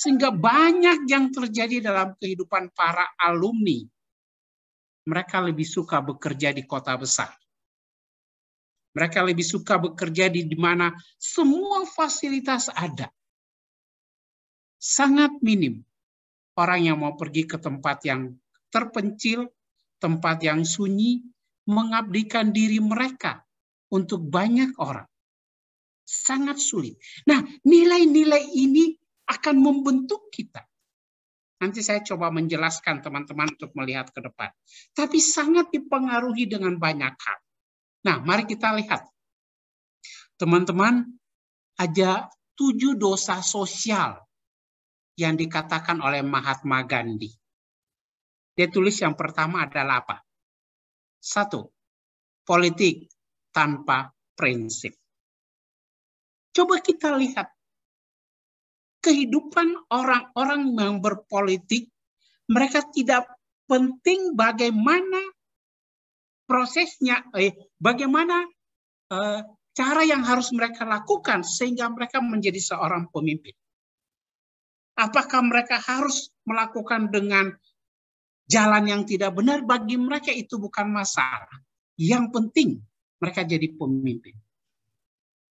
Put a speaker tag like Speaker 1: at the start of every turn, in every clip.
Speaker 1: Sehingga banyak yang terjadi dalam kehidupan para alumni. Mereka lebih suka bekerja di kota besar. Mereka lebih suka bekerja di mana semua fasilitas ada. Sangat minim orang yang mau pergi ke tempat yang terpencil, tempat yang sunyi, mengabdikan diri mereka untuk banyak orang. Sangat sulit. Nah, nilai-nilai ini akan membentuk kita. Nanti saya coba menjelaskan teman-teman untuk melihat ke depan. Tapi sangat dipengaruhi dengan banyak hal. Nah, mari kita lihat. Teman-teman, ada 7 dosa sosial yang dikatakan oleh Mahatma Gandhi. Dia tulis yang pertama adalah apa? 1. Politik tanpa prinsip. Coba kita lihat. Kehidupan orang-orang yang berpolitik, mereka tidak penting bagaimana prosesnya, bagaimana cara yang harus mereka lakukan sehingga mereka menjadi seorang pemimpin. Apakah mereka harus melakukan dengan jalan yang tidak benar? Bagi mereka itu bukan masalah. Yang penting mereka jadi pemimpin.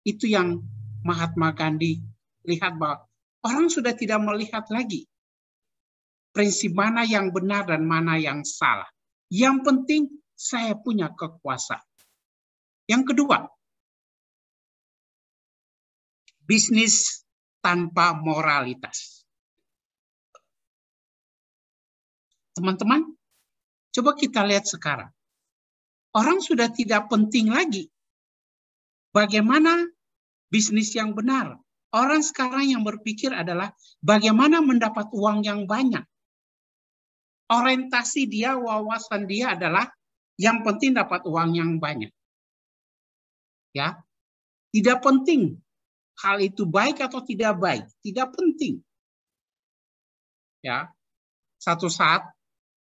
Speaker 1: Itu yang Mahatma Gandhi lihat, bahwa orang sudah tidak melihat lagi prinsip mana yang benar dan mana yang salah. Yang penting saya punya kekuasaan. Yang kedua, bisnis tanpa moralitas. Teman-teman, coba kita lihat sekarang. Orang sudah tidak penting lagi bagaimana bisnis yang benar. Orang sekarang yang berpikir adalah bagaimana mendapat uang yang banyak. Orientasi dia, wawasan dia adalah yang penting dapat uang yang banyak. Ya, tidak penting hal itu baik atau tidak baik, tidak penting. Ya, satu saat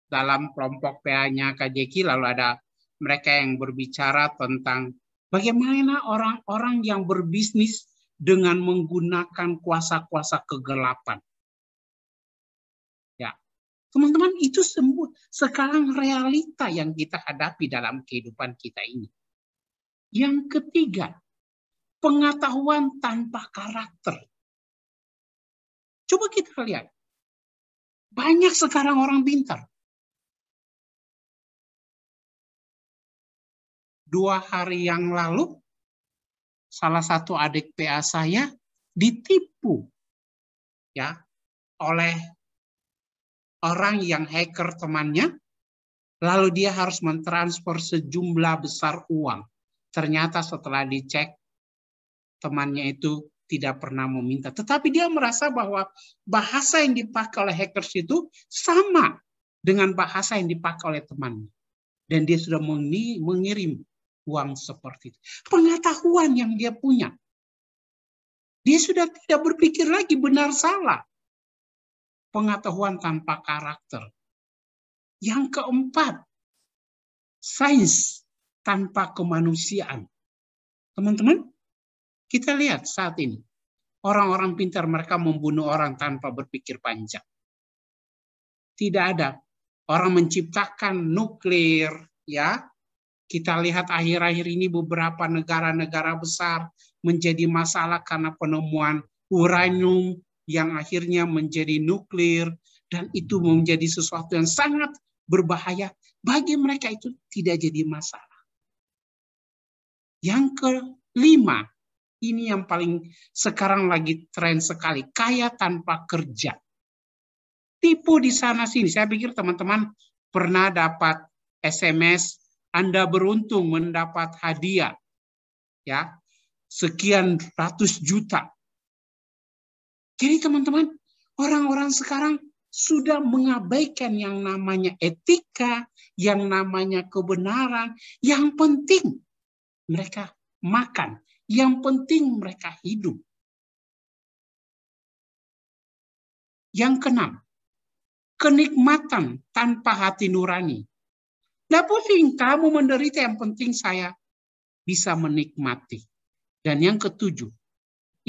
Speaker 1: dalam kelompok PA-nya KJK lalu ada mereka yang berbicara tentang bagaimana orang-orang yang berbisnis dengan menggunakan kuasa-kuasa kegelapan. Ya, teman-teman, itu sekarang realita yang kita hadapi dalam kehidupan kita ini. Yang ketiga, pengetahuan tanpa karakter. Coba kita lihat. Banyak sekarang orang pintar. 2 hari yang lalu, salah satu adik PA saya ditipu ya oleh orang yang hacker temannya, lalu dia harus mentransfer sejumlah besar uang. Ternyata setelah dicek, temannya itu tidak pernah meminta. Tetapi dia merasa bahwa bahasa yang dipakai oleh hackers itu sama dengan bahasa yang dipakai oleh temannya. Dan dia sudah mengirim uang seperti itu. Pengetahuan yang dia punya. Dia sudah tidak berpikir lagi benar salah. Pengetahuan tanpa karakter. Yang keempat, sains tanpa kemanusiaan. Teman-teman, kita lihat saat ini. Orang-orang pintar mereka membunuh orang tanpa berpikir panjang. Tidak ada. Orang menciptakan nuklir, ya. Kita lihat akhir-akhir ini beberapa negara-negara besar menjadi masalah karena penemuan uranium yang akhirnya menjadi nuklir, dan itu menjadi sesuatu yang sangat berbahaya. Bagi mereka itu tidak jadi masalah. Yang kelima, ini yang paling sekarang lagi tren sekali, kaya tanpa kerja. Tipu di sana sini. Saya pikir teman-teman pernah dapat SMS, Anda beruntung mendapat hadiah, ya, sekian ratus juta. Jadi teman-teman, orang-orang sekarang sudah mengabaikan yang namanya etika, yang namanya kebenaran. Yang penting mereka makan, yang penting mereka hidup. Yang keenam, kenikmatan tanpa hati nurani. Nggak pusing kamu menderita, yang penting saya bisa menikmati. Dan yang ketujuh,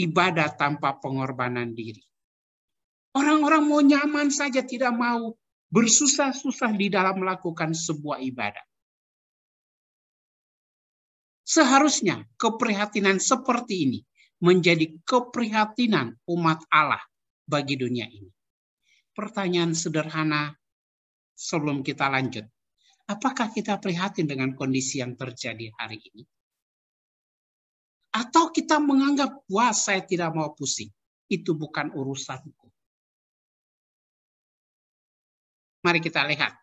Speaker 1: ibadah tanpa pengorbanan diri. Orang-orang mau nyaman saja, tidak mau bersusah-susah di dalam melakukan sebuah ibadah. Seharusnya keprihatinan seperti ini menjadi keprihatinan umat Allah bagi dunia ini. Pertanyaan sederhana sebelum kita lanjut. Apakah kita prihatin dengan kondisi yang terjadi hari ini? Atau kita menganggap, wah saya tidak mau pusing. Itu bukan urusanku. Mari kita lihat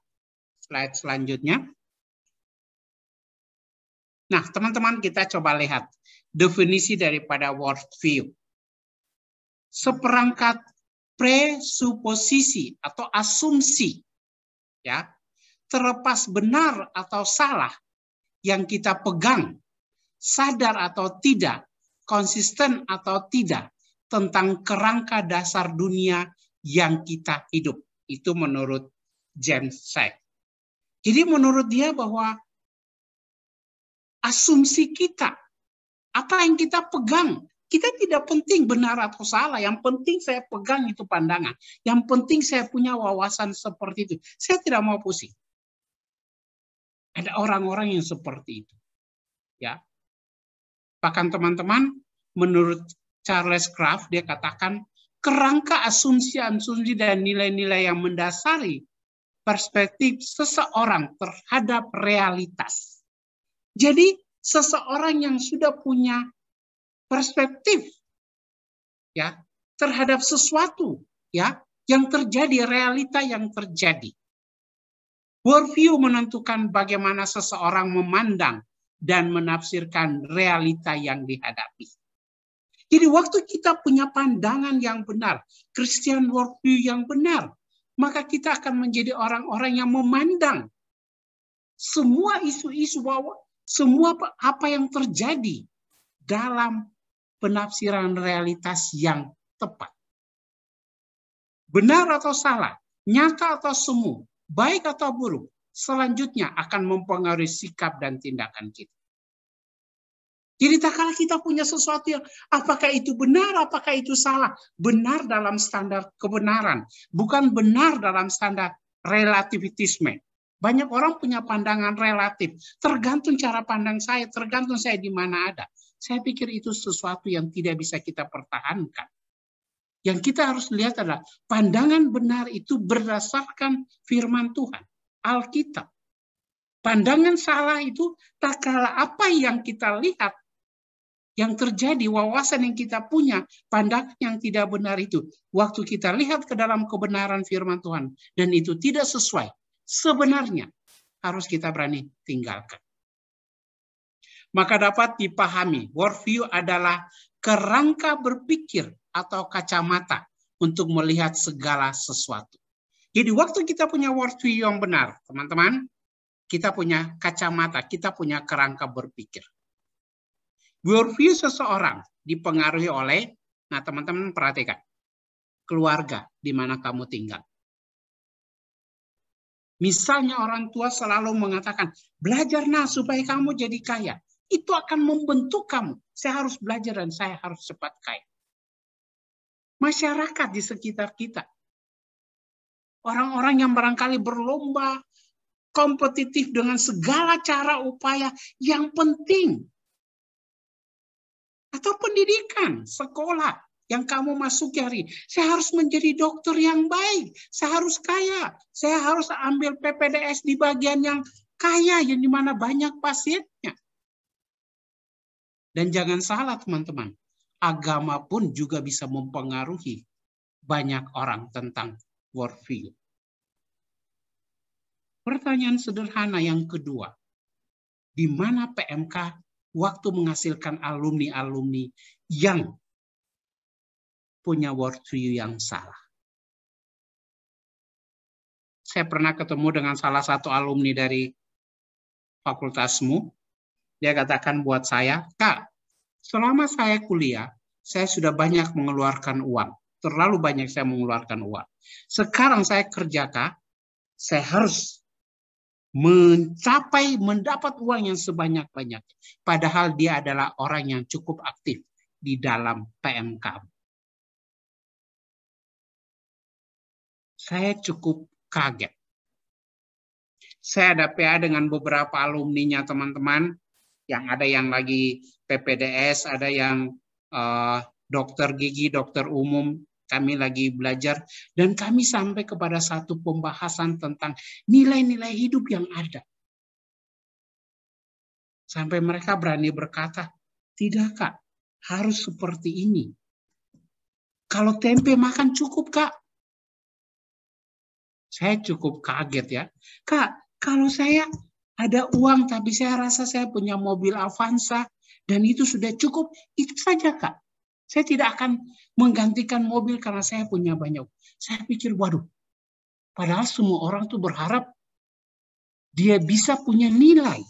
Speaker 1: slide selanjutnya. Nah, teman-teman, kita coba lihat definisi daripada worldview. Seperangkat presuposisi atau asumsi, ya, terlepas benar atau salah yang kita pegang, sadar atau tidak, konsisten atau tidak, tentang kerangka dasar dunia yang kita hidup. Itu menurut James Sachs. Jadi menurut dia bahwa asumsi kita, apa yang kita pegang, kita tidak penting benar atau salah. Yang penting saya pegang itu pandangan. Yang penting saya punya wawasan seperti itu. Saya tidak mau pusing. Ada orang-orang yang seperti itu. Ya. Bahkan teman-teman, menurut Charles Kraft, dia katakan, kerangka asumsi-asumsi dan nilai-nilai yang mendasari perspektif seseorang terhadap realitas. Jadi, seseorang yang sudah punya perspektif ya terhadap sesuatu ya yang terjadi, realita yang terjadi. Worldview menentukan bagaimana seseorang memandang dan menafsirkan realita yang dihadapi. Jadi waktu kita punya pandangan yang benar, Christian worldview yang benar, maka kita akan menjadi orang-orang yang memandang semua isu-isu, semua apa yang terjadi dalam penafsiran realitas yang tepat. Benar atau salah, nyata atau semu, baik atau buruk, selanjutnya akan mempengaruhi sikap dan tindakan kita. Jadi tak kala kita punya sesuatu yang apakah itu benar, apakah itu salah, benar dalam standar kebenaran, bukan benar dalam standar relativitisme. Banyak orang punya pandangan relatif, tergantung cara pandang saya, tergantung saya di mana ada. Saya pikir itu sesuatu yang tidak bisa kita pertahankan. Yang kita harus lihat adalah pandangan benar itu berdasarkan firman Tuhan, Alkitab. Pandangan salah itu tak kala apa yang kita lihat, yang terjadi, wawasan yang kita punya, pandangan yang tidak benar itu. Waktu kita lihat ke dalam kebenaran firman Tuhan, dan itu tidak sesuai, sebenarnya harus kita berani tinggalkan. Maka dapat dipahami, worldview adalah kerangka berpikir atau kacamata untuk melihat segala sesuatu. Jadi waktu kita punya worldview yang benar, teman-teman, kita punya kacamata, kita punya kerangka berpikir. Worldview seseorang dipengaruhi oleh, nah teman-teman perhatikan, keluarga di mana kamu tinggal. Misalnya orang tua selalu mengatakan, belajar supaya kamu jadi kaya. Itu akan membentuk kamu. Saya harus belajar dan saya harus cepat kaya. Masyarakat di sekitar kita. Orang-orang yang barangkali berlomba, kompetitif dengan segala cara upaya yang penting. Atau pendidikan, sekolah yang kamu masuki hari. Saya harus menjadi dokter yang baik. Saya harus kaya. Saya harus ambil PPDS di bagian yang kaya, yang dimana banyak pasiennya. Dan jangan salah teman-teman, agama pun juga bisa mempengaruhi banyak orang tentang worldview. Pertanyaan sederhana yang kedua, di mana PMK waktu menghasilkan alumni-alumni yang punya worldview yang salah? Saya pernah ketemu dengan salah satu alumni dari fakultasmu. Dia katakan buat saya, Kak, selama saya kuliah, saya sudah banyak mengeluarkan uang. Terlalu banyak saya mengeluarkan uang. Sekarang saya kerja, Kak, saya harus mendapat uang yang sebanyak-banyaknya. Padahal dia adalah orang yang cukup aktif di dalam PMK. Saya cukup kaget. Saya ada PA dengan beberapa alumninya teman-teman, yang ada yang lagi PPDS, ada yang dokter gigi, dokter umum, kami lagi belajar, dan kami sampai kepada satu pembahasan tentang nilai-nilai hidup yang ada. Sampai mereka berani berkata, tidak Kak, harus seperti ini. Kalau tempe makan cukup Kak. Saya cukup kaget ya. Kak, kalau saya ada uang tapi saya rasa saya punya mobil Avanza dan itu sudah cukup, itu saja Kak. Saya tidak akan menggantikan mobil karena saya punya banyak. Saya pikir, waduh, padahal semua orang tuh berharap dia bisa punya nilai.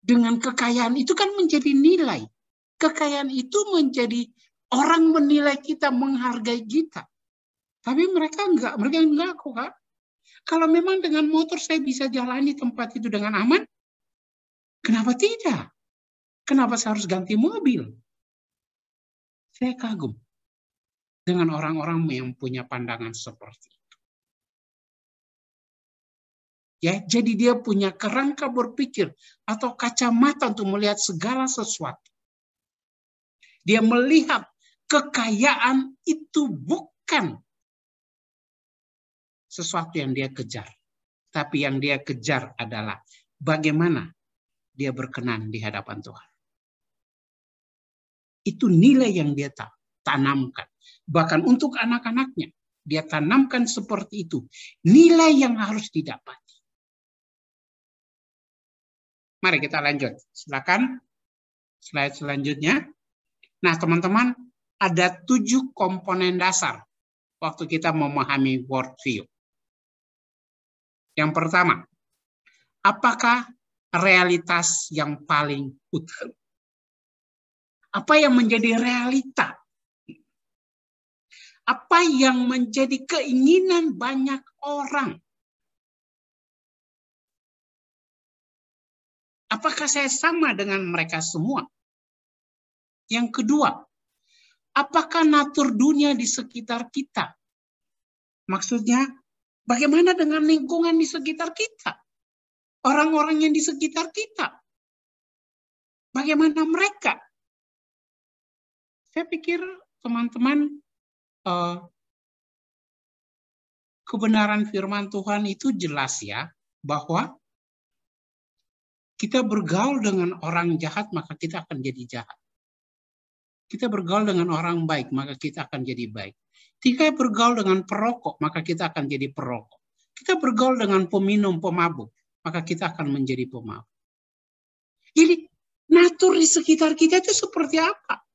Speaker 1: Dengan kekayaan itu kan menjadi nilai. Kekayaan itu menjadi orang menilai kita, menghargai kita. Tapi mereka enggak kok Kak. Kalau memang dengan motor saya bisa jalani tempat itu dengan aman, kenapa tidak? Kenapa saya harus ganti mobil? Saya kagum dengan orang-orang yang punya pandangan seperti itu. Ya, jadi dia punya kerangka berpikir atau kacamata untuk melihat segala sesuatu. Dia melihat kekayaan itu bukan sesuatu yang dia kejar. Tapi yang dia kejar adalah bagaimana dia berkenan di hadapan Tuhan. Itu nilai yang dia tanamkan. Bahkan untuk anak-anaknya, dia tanamkan seperti itu. Nilai yang harus didapati. Mari kita lanjut. Silakan slide selanjutnya. Nah teman-teman, ada 7 komponen dasar waktu kita memahami worldview. Yang pertama, apakah realitas yang paling utama? Apa yang menjadi realita? Apa yang menjadi keinginan banyak orang? Apakah saya sama dengan mereka semua? Yang kedua, apakah natur dunia di sekitar kita? Maksudnya, bagaimana dengan lingkungan di sekitar kita? Orang-orang yang di sekitar kita? Bagaimana mereka? Saya pikir teman-teman, kebenaran firman Tuhan itu jelas ya, bahwa kita bergaul dengan orang jahat, maka kita akan jadi jahat. Kita bergaul dengan orang baik, maka kita akan jadi baik. Jika bergaul dengan perokok, maka kita akan jadi perokok. Kita bergaul dengan peminum, pemabuk, maka kita akan menjadi pemabuk. Jadi, natur di sekitar kita itu seperti apa?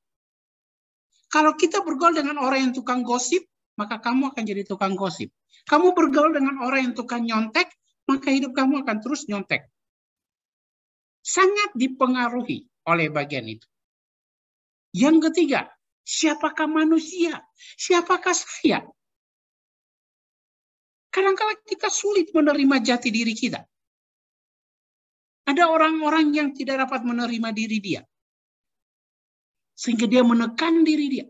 Speaker 1: Kalau kita bergaul dengan orang yang tukang gosip, maka kamu akan jadi tukang gosip. Kamu bergaul dengan orang yang tukang nyontek, maka hidup kamu akan terus nyontek. Sangat dipengaruhi oleh bagian itu. Yang ketiga, siapakah manusia? Siapakah saya? Kadang-kadang kita sulit menerima jati diri kita. Ada orang-orang yang tidak dapat menerima diri dia. Sehingga dia menekan diri dia.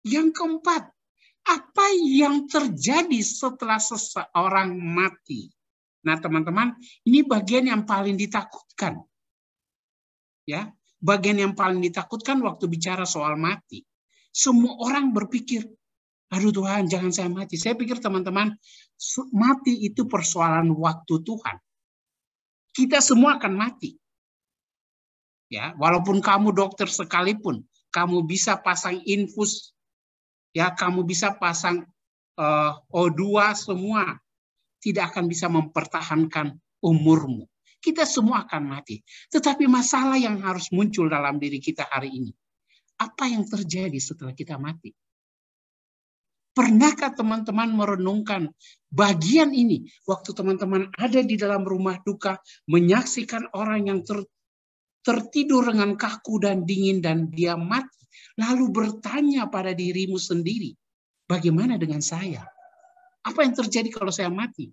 Speaker 1: Yang keempat, apa yang terjadi setelah seseorang mati? Nah, teman-teman, ini bagian yang paling ditakutkan. Ya, bagian yang paling ditakutkan waktu bicara soal mati. Semua orang berpikir, aduh Tuhan, jangan saya mati. Saya pikir teman-teman, mati itu persoalan waktu Tuhan. Kita semua akan mati. Ya, walaupun kamu dokter sekalipun, kamu bisa pasang infus, ya, kamu bisa pasang O2 semua, tidak akan bisa mempertahankan umurmu. Kita semua akan mati. Tetapi masalah yang harus muncul dalam diri kita hari ini, apa yang terjadi setelah kita mati? Pernahkah teman-teman merenungkan bagian ini waktu teman-teman ada di dalam rumah duka, menyaksikan orang yang tertidur dengan kaku dan dingin dan dia mati, lalu bertanya pada dirimu sendiri, bagaimana dengan saya? Apa yang terjadi kalau saya mati?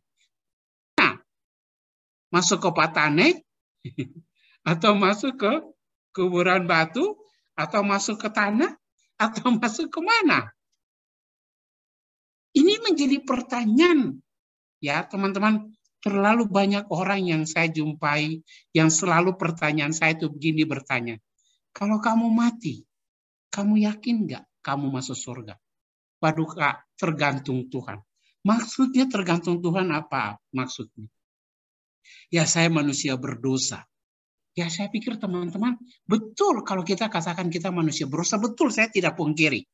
Speaker 1: Nah, masuk ke Patane, atau masuk ke kuburan batu, atau masuk ke tanah, atau masuk ke mana? Ini menjadi pertanyaan, ya teman-teman. Terlalu banyak orang yang saya jumpai yang selalu pertanyaan saya itu begini bertanya, kalau kamu mati, kamu yakin nggak kamu masuk surga? Waduh Kak, tergantung Tuhan. Maksudnya tergantung Tuhan apa maksudnya? Ya saya manusia berdosa. Ya saya pikir teman-teman, betul kalau kita katakan kita manusia berdosa, betul saya tidak pungkiri.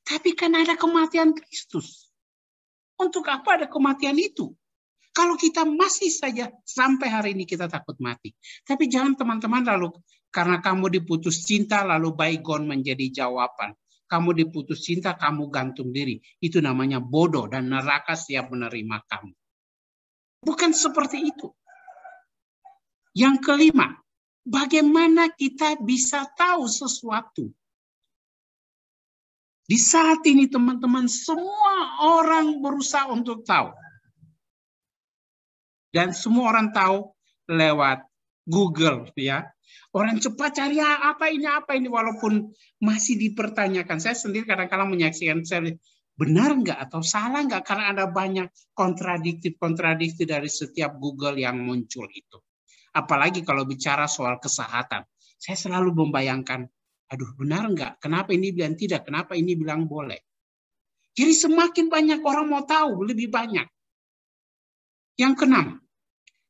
Speaker 1: Tapi kan ada kematian Kristus. Untuk apa ada kematian itu? Kalau kita masih saja sampai hari ini kita takut mati. Tapi jangan teman-teman lalu karena kamu diputus cinta lalu baygon menjadi jawaban. Kamu diputus cinta, kamu gantung diri. Itu namanya bodoh dan neraka siap menerima kamu. Bukan seperti itu. Yang kelima, bagaimana kita bisa tahu sesuatu? Di saat ini teman-teman semua orang berusaha untuk tahu. Dan semua orang tahu lewat Google, ya. Orang cepat cari apa ini, walaupun masih dipertanyakan. Saya sendiri kadang-kadang menyaksikan, benar nggak atau salah nggak, karena ada banyak kontradiksi dari setiap Google yang muncul itu. Apalagi kalau bicara soal kesehatan. Saya selalu membayangkan, aduh benar nggak? Kenapa ini bilang tidak? Kenapa ini bilang boleh? Jadi semakin banyak orang mau tahu, lebih banyak. Yang keenam,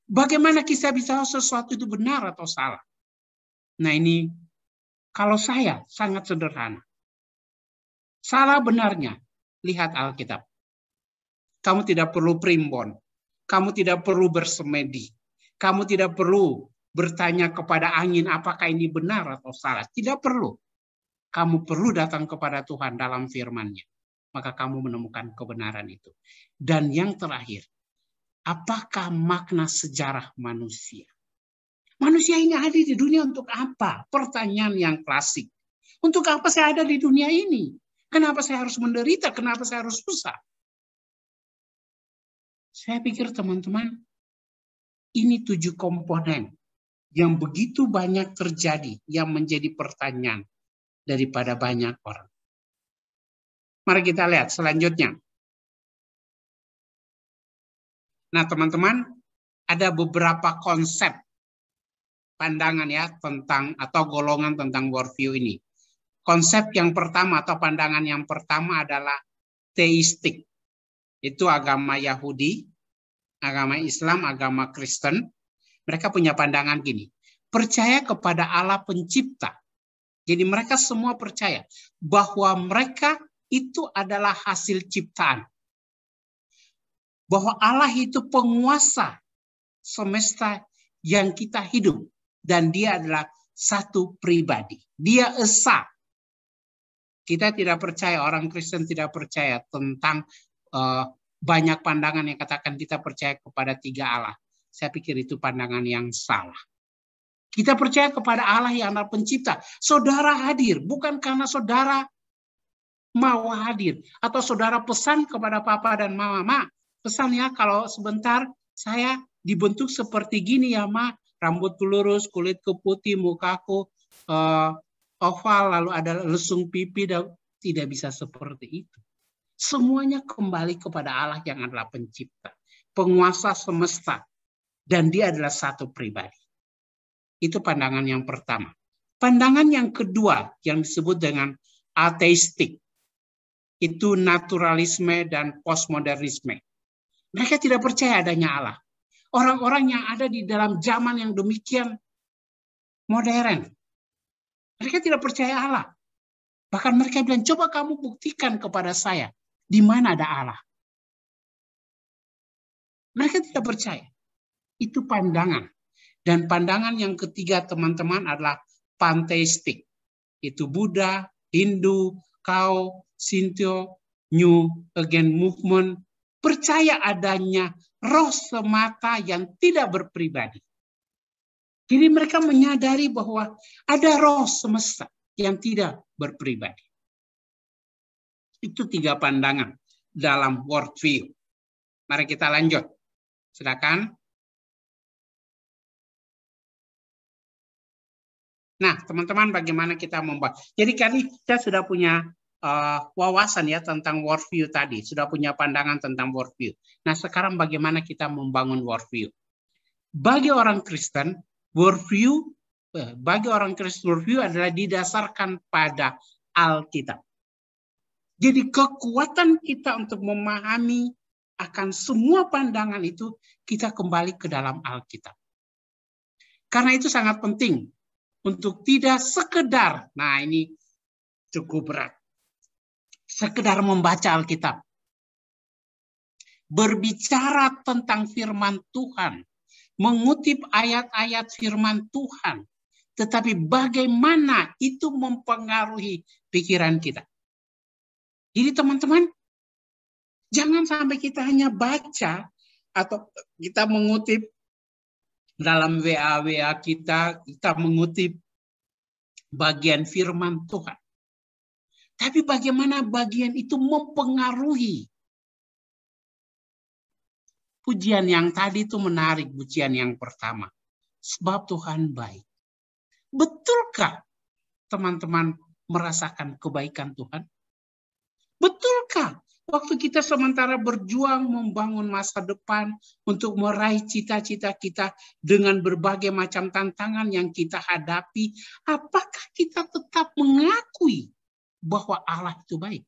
Speaker 1: bagaimana kita bisa tahu sesuatu itu benar atau salah? Nah ini, kalau saya sangat sederhana. Salah benarnya, lihat Alkitab. Kamu tidak perlu primbon. Kamu tidak perlu bersemedi. Kamu tidak perlu bertanya kepada angin apakah ini benar atau salah. Tidak perlu. Kamu perlu datang kepada Tuhan dalam firman-Nya. Maka kamu menemukan kebenaran itu. Dan yang terakhir, apakah makna sejarah manusia? Manusia ini ada di dunia untuk apa? Pertanyaan yang klasik. Untuk apa saya ada di dunia ini? Kenapa saya harus menderita? Kenapa saya harus susah? Saya pikir teman-teman, ini 7 komponen yang begitu banyak terjadi yang menjadi pertanyaan daripada banyak orang. Mari kita lihat selanjutnya. Nah teman-teman, ada beberapa konsep pandangan ya tentang atau golongan tentang worldview ini. Konsep yang pertama atau pandangan yang pertama adalah teistik. Itu agama Yahudi, agama Islam, agama Kristen. Mereka punya pandangan gini. Percaya kepada Allah pencipta. Jadi mereka semua percaya bahwa mereka itu adalah hasil ciptaan. Bahwa Allah itu penguasa semesta yang kita hidup. Dan dia adalah satu pribadi. Dia esa. Kita tidak percaya, orang Kristen tidak percaya tentang banyak pandangan yang katakan kita percaya kepada 3 Allah. Saya pikir itu pandangan yang salah. Kita percaya kepada Allah yang adalah pencipta. Saudara hadir, bukan karena saudara mau hadir. Atau saudara pesan kepada papa dan mama, Ma, pesan ya kalau sebentar saya dibentuk seperti gini ya Ma. Rambutku lurus, kulitku putih, mukaku oval, lalu ada lesung pipi. Tidak bisa seperti itu. Semuanya kembali kepada Allah yang adalah pencipta. Penguasa semesta. Dan dia adalah satu pribadi. Itu pandangan yang pertama. Pandangan yang kedua yang disebut dengan ateistik. Itu naturalisme dan postmodernisme. Mereka tidak percaya adanya Allah. Orang-orang yang ada di dalam zaman yang demikian modern. Mereka tidak percaya Allah. Bahkan mereka bilang, coba kamu buktikan kepada saya di mana ada Allah. Mereka tidak percaya. Itu pandangan. Dan pandangan yang ketiga teman-teman adalah panteistik. Itu Buddha, Hindu, Kao, Shinto, New Again Movement. Percaya adanya roh semata yang tidak berpribadi. Jadi mereka menyadari bahwa ada roh semesta yang tidak berpribadi. Itu 3 pandangan dalam worldview. Mari kita lanjut. Silakan. Nah, teman-teman bagaimana kita membahas. Jadi kali kita sudah punya wawasan ya tentang worldview tadi, sudah punya pandangan tentang worldview. Nah, sekarang bagaimana kita membangun worldview? Bagi orang Kristen, worldview adalah didasarkan pada Alkitab. Jadi kekuatan kita untuk memahami akan semua pandangan itu, kita kembali ke dalam Alkitab. Karena itu sangat penting untuk tidak sekedar, nah ini cukup berat, sekedar membaca Alkitab. Berbicara tentang firman Tuhan, mengutip ayat-ayat firman Tuhan, tetapi bagaimana itu mempengaruhi pikiran kita. Jadi teman-teman, jangan sampai kita hanya baca atau kita mengutip dalam WA kita mengutip bagian firman Tuhan. Tapi bagaimana bagian itu mempengaruhi. Pujian yang tadi itu menarik, pujian yang pertama. Sebab Tuhan baik. Betulkah teman-teman merasakan kebaikan Tuhan? Betulkah waktu kita sementara berjuang membangun masa depan untuk meraih cita-cita kita dengan berbagai macam tantangan yang kita hadapi, apakah kita tetap mengakui bahwa Allah itu baik?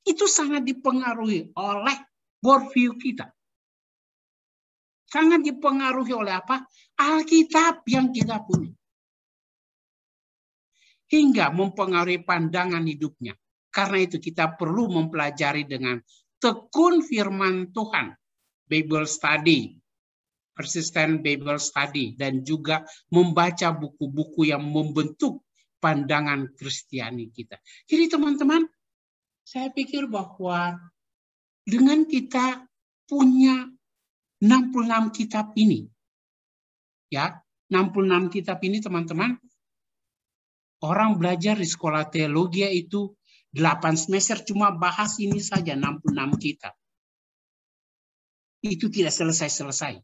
Speaker 1: Itu sangat dipengaruhi oleh worldview kita. Sangat dipengaruhi oleh apa? Alkitab yang kita punya. Hingga mempengaruhi pandangan hidupnya. Karena itu kita perlu mempelajari dengan tekun firman Tuhan. Bible study. Persistent Bible study. Dan juga membaca buku-buku yang membentuk pandangan Kristiani kita. Jadi teman-teman, saya pikir bahwa dengan kita punya 66 kitab ini, ya 66 kitab ini teman-teman, orang belajar di sekolah teologi itu 8 semester cuma bahas ini saja 66 kitab. Itu tidak selesai-selesai.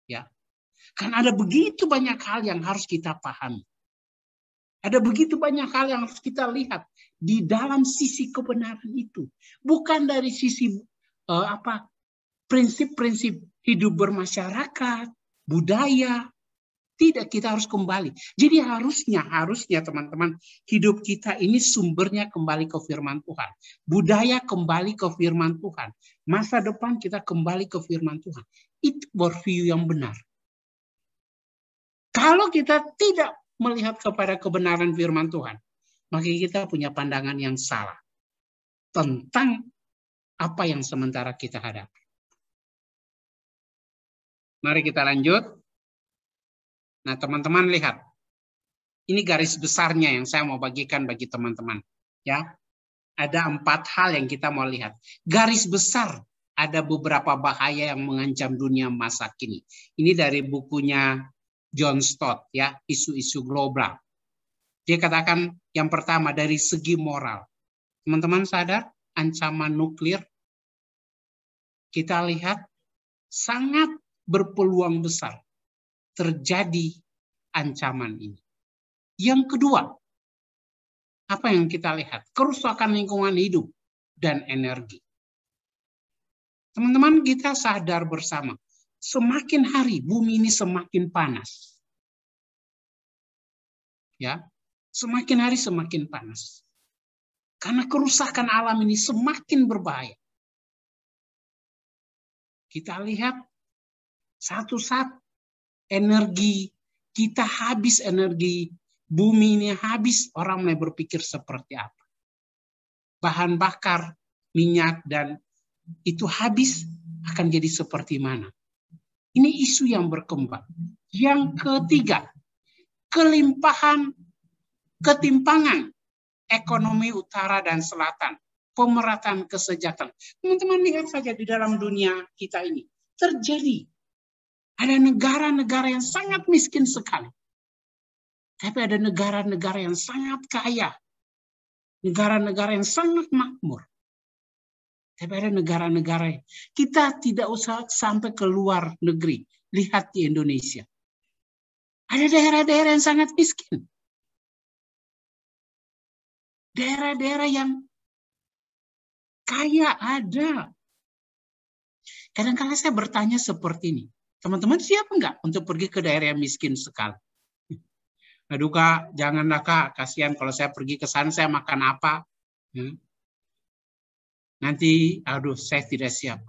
Speaker 1: Ya. Kan ada begitu banyak hal yang harus kita pahami. Ada begitu banyak hal yang harus kita lihat di dalam sisi kebenaran itu. Bukan dari sisi prinsip-prinsip hidup bermasyarakat, budaya. Tidak, kita harus kembali. Jadi harusnya teman-teman, hidup kita ini sumbernya kembali ke firman Tuhan. Budaya kembali ke firman Tuhan. Masa depan kita kembali ke firman Tuhan. Itu worldview yang benar. Kalau kita tidak melihat kepada kebenaran firman Tuhan, maka kita punya pandangan yang salah tentang apa yang sementara kita hadapi. Mari kita lanjut. Nah, teman-teman lihat. Ini garis besarnya yang saya mau bagikan bagi teman-teman. Ya, ada 4 hal yang kita mau lihat. Garis besar, ada beberapa bahaya yang mengancam dunia masa kini. Ini dari bukunya John Stott, ya, isu-isu global. Dia katakan yang pertama dari segi moral. Teman-teman sadar ancaman nuklir? Kita lihat sangat berpeluang besar terjadi ancaman ini. Yang kedua, apa yang kita lihat? Kerusakan lingkungan hidup dan energi. Teman-teman, kita sadar bersama, semakin hari bumi ini semakin panas. Ya, semakin hari semakin panas. Karena kerusakan alam ini semakin berbahaya. Kita lihat satu saat energi kita habis, energi bumi ini habis, orang mulai berpikir seperti apa. Bahan bakar, minyak, dan itu habis, akan jadi seperti mana. Ini isu yang berkembang. Yang ketiga, ketimpangan ekonomi utara dan selatan, pemerataan kesejahteraan. Teman-teman lihat saja di dalam dunia kita ini terjadi. Ada negara-negara yang sangat miskin sekali. Tapi ada negara-negara yang sangat kaya. Negara-negara yang sangat makmur. Tapi ada negara-negara yang kita tidak usah sampai ke luar negeri. Lihat di Indonesia. Ada daerah-daerah yang sangat miskin. Daerah-daerah yang kaya ada. Kadang-kadang saya bertanya seperti ini. Teman-teman siap enggak untuk pergi ke daerah yang miskin sekali? Aduh Kak, janganlah Kak. Kasihan kalau saya pergi ke sana, saya makan apa? Nanti, aduh, saya tidak siap.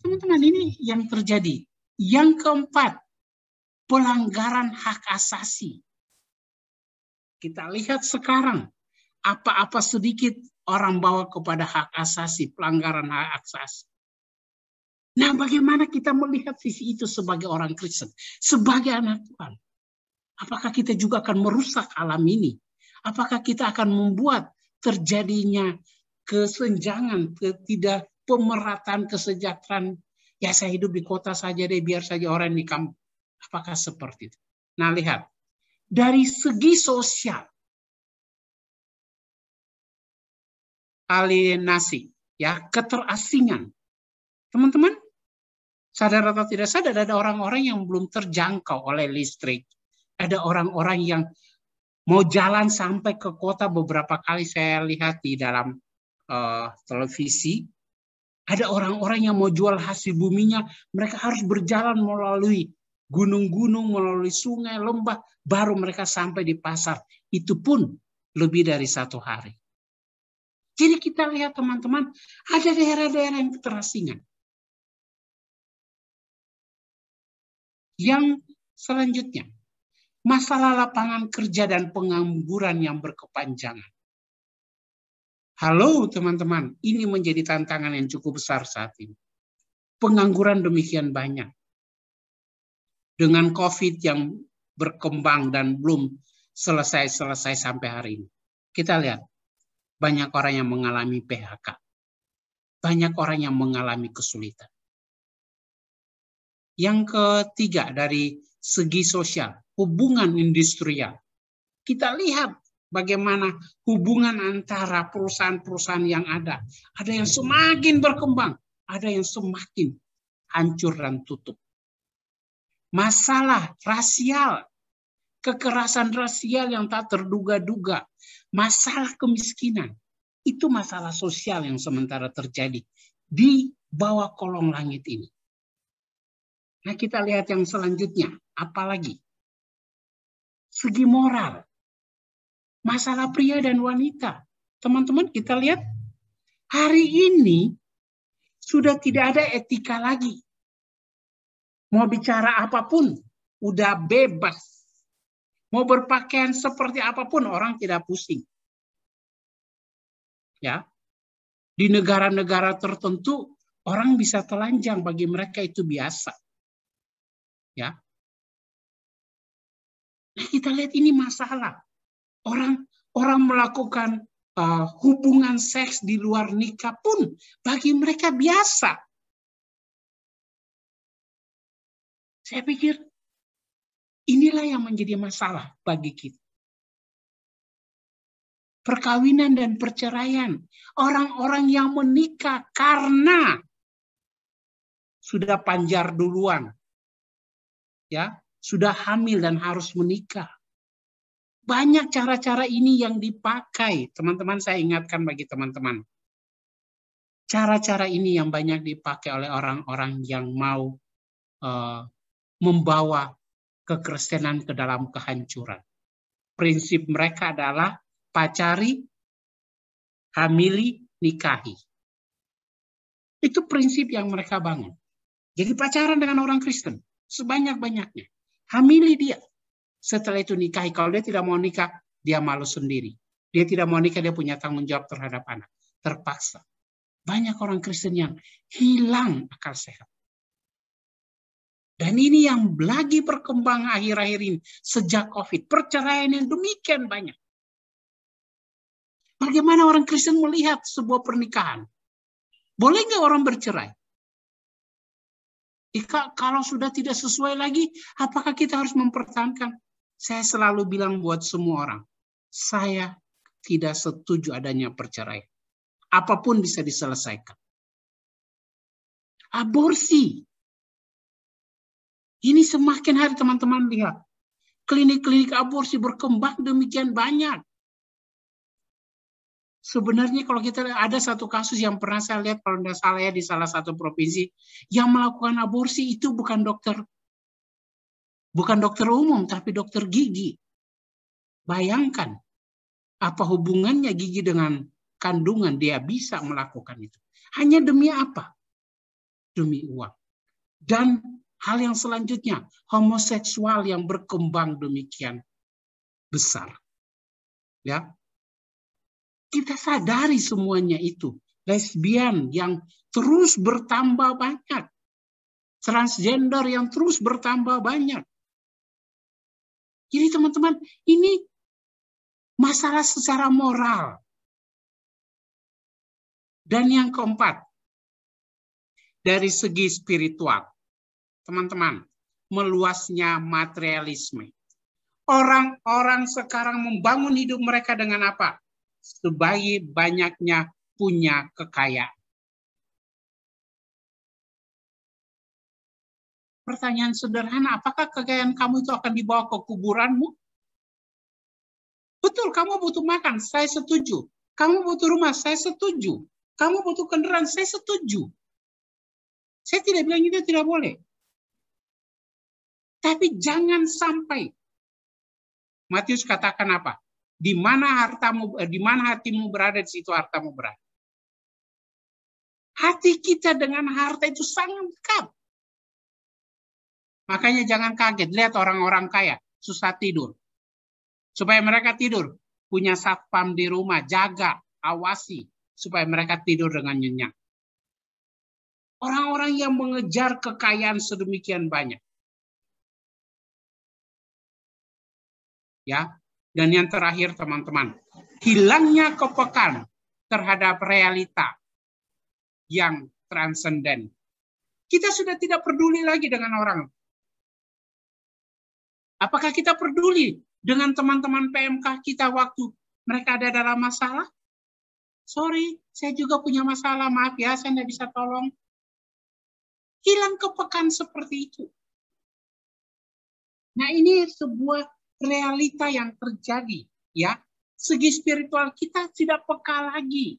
Speaker 1: Teman-teman, ini yang terjadi. Yang keempat, pelanggaran hak asasi. Kita lihat sekarang, apa-apa sedikit orang bawa kepada hak asasi, pelanggaran hak asasi. Nah, bagaimana kita melihat sisi itu sebagai orang Kristen, sebagai anak Tuhan? Apakah kita juga akan merusak alam ini? Apakah kita akan membuat terjadinya kesenjangan, tidak pemerataan kesejahteraan? Ya, saya hidup di kota saja deh, biar saja orang di kampung. Apakah seperti itu? Nah, lihat. Dari segi sosial, alienasi, ya, keterasingan. Teman-teman, sadar atau tidak sadar, ada orang-orang yang belum terjangkau oleh listrik. Ada orang-orang yang mau jalan sampai ke kota, beberapa kali saya lihat di dalam televisi. Ada orang-orang yang mau jual hasil buminya, mereka harus berjalan melalui gunung-gunung, melalui sungai, lembah, baru mereka sampai di pasar. Itu pun lebih dari 1 hari. Jadi kita lihat teman-teman, ada daerah-daerah yang keterasingan. Yang selanjutnya, masalah lapangan kerja dan pengangguran yang berkepanjangan. Halo teman-teman, ini menjadi tantangan yang cukup besar saat ini. Pengangguran demikian banyak. Dengan COVID yang berkembang dan belum selesai sampai hari ini. Kita lihat, banyak orang yang mengalami PHK. Banyak orang yang mengalami kesulitan. Yang ketiga, dari segi sosial, hubungan industrial. Kita lihat bagaimana hubungan antara perusahaan-perusahaan yang ada. Ada yang semakin berkembang, ada yang semakin hancur dan tutup. Masalah rasial, kekerasan rasial yang tak terduga-duga, masalah kemiskinan, itu masalah sosial yang sementara terjadi di bawah kolong langit ini. Nah, kita lihat yang selanjutnya, apalagi segi moral, masalah pria dan wanita. Teman-teman, kita lihat hari ini sudah tidak ada etika lagi. Mau bicara apapun, udah bebas. Mau berpakaian seperti apapun, orang tidak pusing. Ya, di negara-negara tertentu, orang bisa telanjang, bagi mereka itu biasa. Ya, nah kita lihat ini masalah. Orang melakukan hubungan seks di luar nikah pun bagi mereka biasa. Saya pikir inilah yang menjadi masalah bagi kita. Perkawinan dan perceraian. Orang-orang yang menikah karena sudah panjar duluan. Ya, sudah hamil dan harus menikah. Banyak cara-cara ini yang dipakai. Teman-teman, saya ingatkan bagi teman-teman. Cara-cara ini yang banyak dipakai oleh orang-orang yang mau membawa kekristenan ke dalam kehancuran. Prinsip mereka adalah pacari, hamili, nikahi. Itu prinsip yang mereka bangun. Jadi pacaran dengan orang Kristen sebanyak-banyaknya. Hamili dia. Setelah itu nikahi. Kalau dia tidak mau nikah, dia malu sendiri. Dia tidak mau nikah, dia punya tanggung jawab terhadap anak. Terpaksa. Banyak orang Kristen yang hilang akal sehat. Dan ini yang lagi berkembang akhir-akhir ini. Sejak COVID. Perceraian yang demikian banyak. Bagaimana orang Kristen melihat sebuah pernikahan? Boleh nggak orang bercerai? Kalau sudah tidak sesuai lagi, apakah kita harus mempertahankan? Saya selalu bilang buat semua orang, saya tidak setuju adanya perceraian. Apapun bisa diselesaikan. Aborsi. Ini semakin hari teman-teman lihat. Klinik-klinik aborsi berkembang demikian banyak. Sebenarnya kalau kita ada satu kasus yang pernah saya lihat kalau tidak salah ya di salah satu provinsi yang melakukan aborsi itu bukan dokter umum tapi dokter gigi. Bayangkan apa hubungannya gigi dengan kandungan, dia bisa melakukan itu. Hanya demi apa? Demi uang. Dan hal yang selanjutnya, homoseksual yang berkembang demikian besar. Ya. Kita sadari semuanya itu. Lesbian yang terus bertambah banyak. Transgender yang terus bertambah banyak. Jadi teman-teman, ini masalah secara moral. Dan yang keempat, dari segi spiritual. Teman-teman, meluasnya materialisme. Orang-orang sekarang membangun hidup mereka dengan apa? Sebanyak-banyaknya punya kekayaan. Pertanyaan sederhana, apakah kekayaan kamu itu akan dibawa ke kuburanmu? Betul, kamu butuh makan, saya setuju. Kamu butuh rumah, saya setuju. Kamu butuh kendaraan, saya setuju. Saya tidak bilang itu tidak boleh. Tapi jangan sampai. Matius katakan apa? Di mana hatimu berada, di situ hartamu berada. Hati kita dengan harta itu sangat dekat. Makanya jangan kaget, lihat orang-orang kaya susah tidur. Supaya mereka tidur, punya satpam di rumah, jaga, awasi, supaya mereka tidur dengan nyenyak. Orang-orang yang mengejar kekayaan sedemikian banyak. Ya. Dan yang terakhir teman-teman, hilangnya kepekaan terhadap realita yang transenden. Kita sudah tidak peduli lagi dengan orang. Apakah kita peduli dengan teman-teman PMK kita waktu mereka ada dalam masalah? Sorry, saya juga punya masalah, maaf ya, saya tidak bisa tolong. Hilang kepekaan seperti itu. Nah, ini sebuah realita yang terjadi, ya. Segi spiritual kita tidak peka lagi.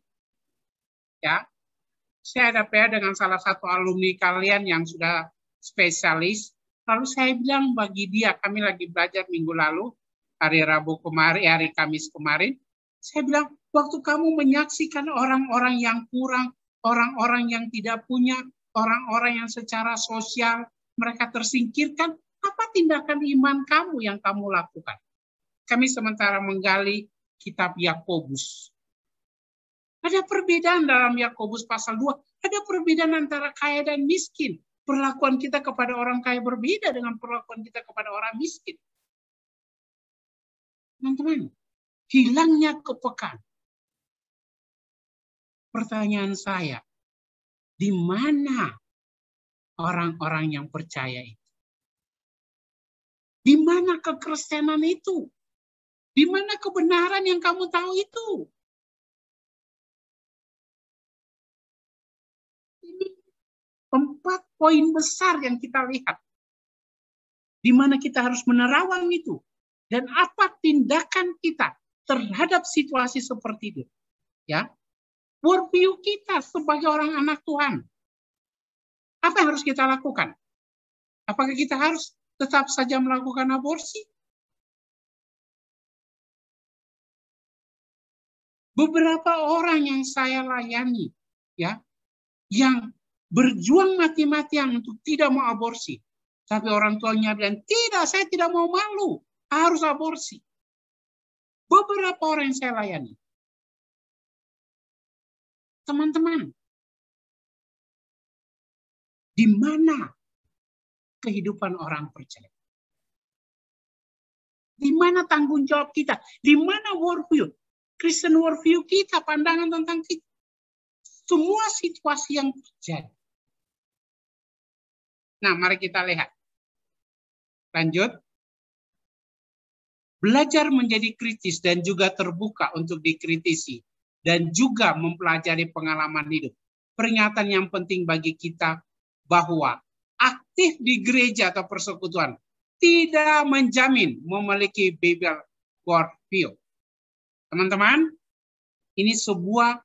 Speaker 1: Ya. Saya ada PA dengan salah satu alumni kalian yang sudah spesialis. Lalu saya bilang bagi dia, kami lagi belajar minggu lalu, hari Rabu kemarin, hari Kamis kemarin, saya bilang, waktu kamu menyaksikan orang-orang yang kurang, orang-orang yang tidak punya, orang-orang yang secara sosial, mereka tersingkirkan, apa tindakan iman kamu yang kamu lakukan? Kami sementara menggali kitab Yakobus. Ada perbedaan dalam Yakobus pasal 2. Ada perbedaan antara kaya dan miskin. Perlakuan kita kepada orang kaya berbeda dengan perlakuan kita kepada orang miskin. Teman-teman, hilangnya kepekaan. Pertanyaan saya, di mana orang-orang yang percaya itu? Di mana kekristenan itu? Di mana kebenaran yang kamu tahu itu? Ini 4 poin besar yang kita lihat. Di mana kita harus menerawang itu. Dan apa tindakan kita terhadap situasi seperti itu. Ya, worldview kita sebagai orang anak Tuhan. Apa yang harus kita lakukan? Apakah kita harus tetap saja melakukan aborsi? Beberapa orang yang saya layani, ya, yang berjuang mati-matian untuk tidak mau aborsi, tapi orang tuanya bilang tidak, saya tidak mau malu, harus aborsi. Beberapa orang yang saya layani, teman-teman, di mana kehidupan orang percaya? Di mana tanggung jawab kita? Di mana worldview? Christian worldview kita, pandangan tentang kita. Semua situasi yang terjadi. Nah, mari kita lihat. Lanjut. Belajar menjadi kritis dan juga terbuka untuk dikritisi. Dan juga mempelajari pengalaman hidup. Peringatan yang penting bagi kita bahwa aktif di gereja atau persekutuan tidak menjamin memiliki Bible worldview. Teman-teman, Ini sebuah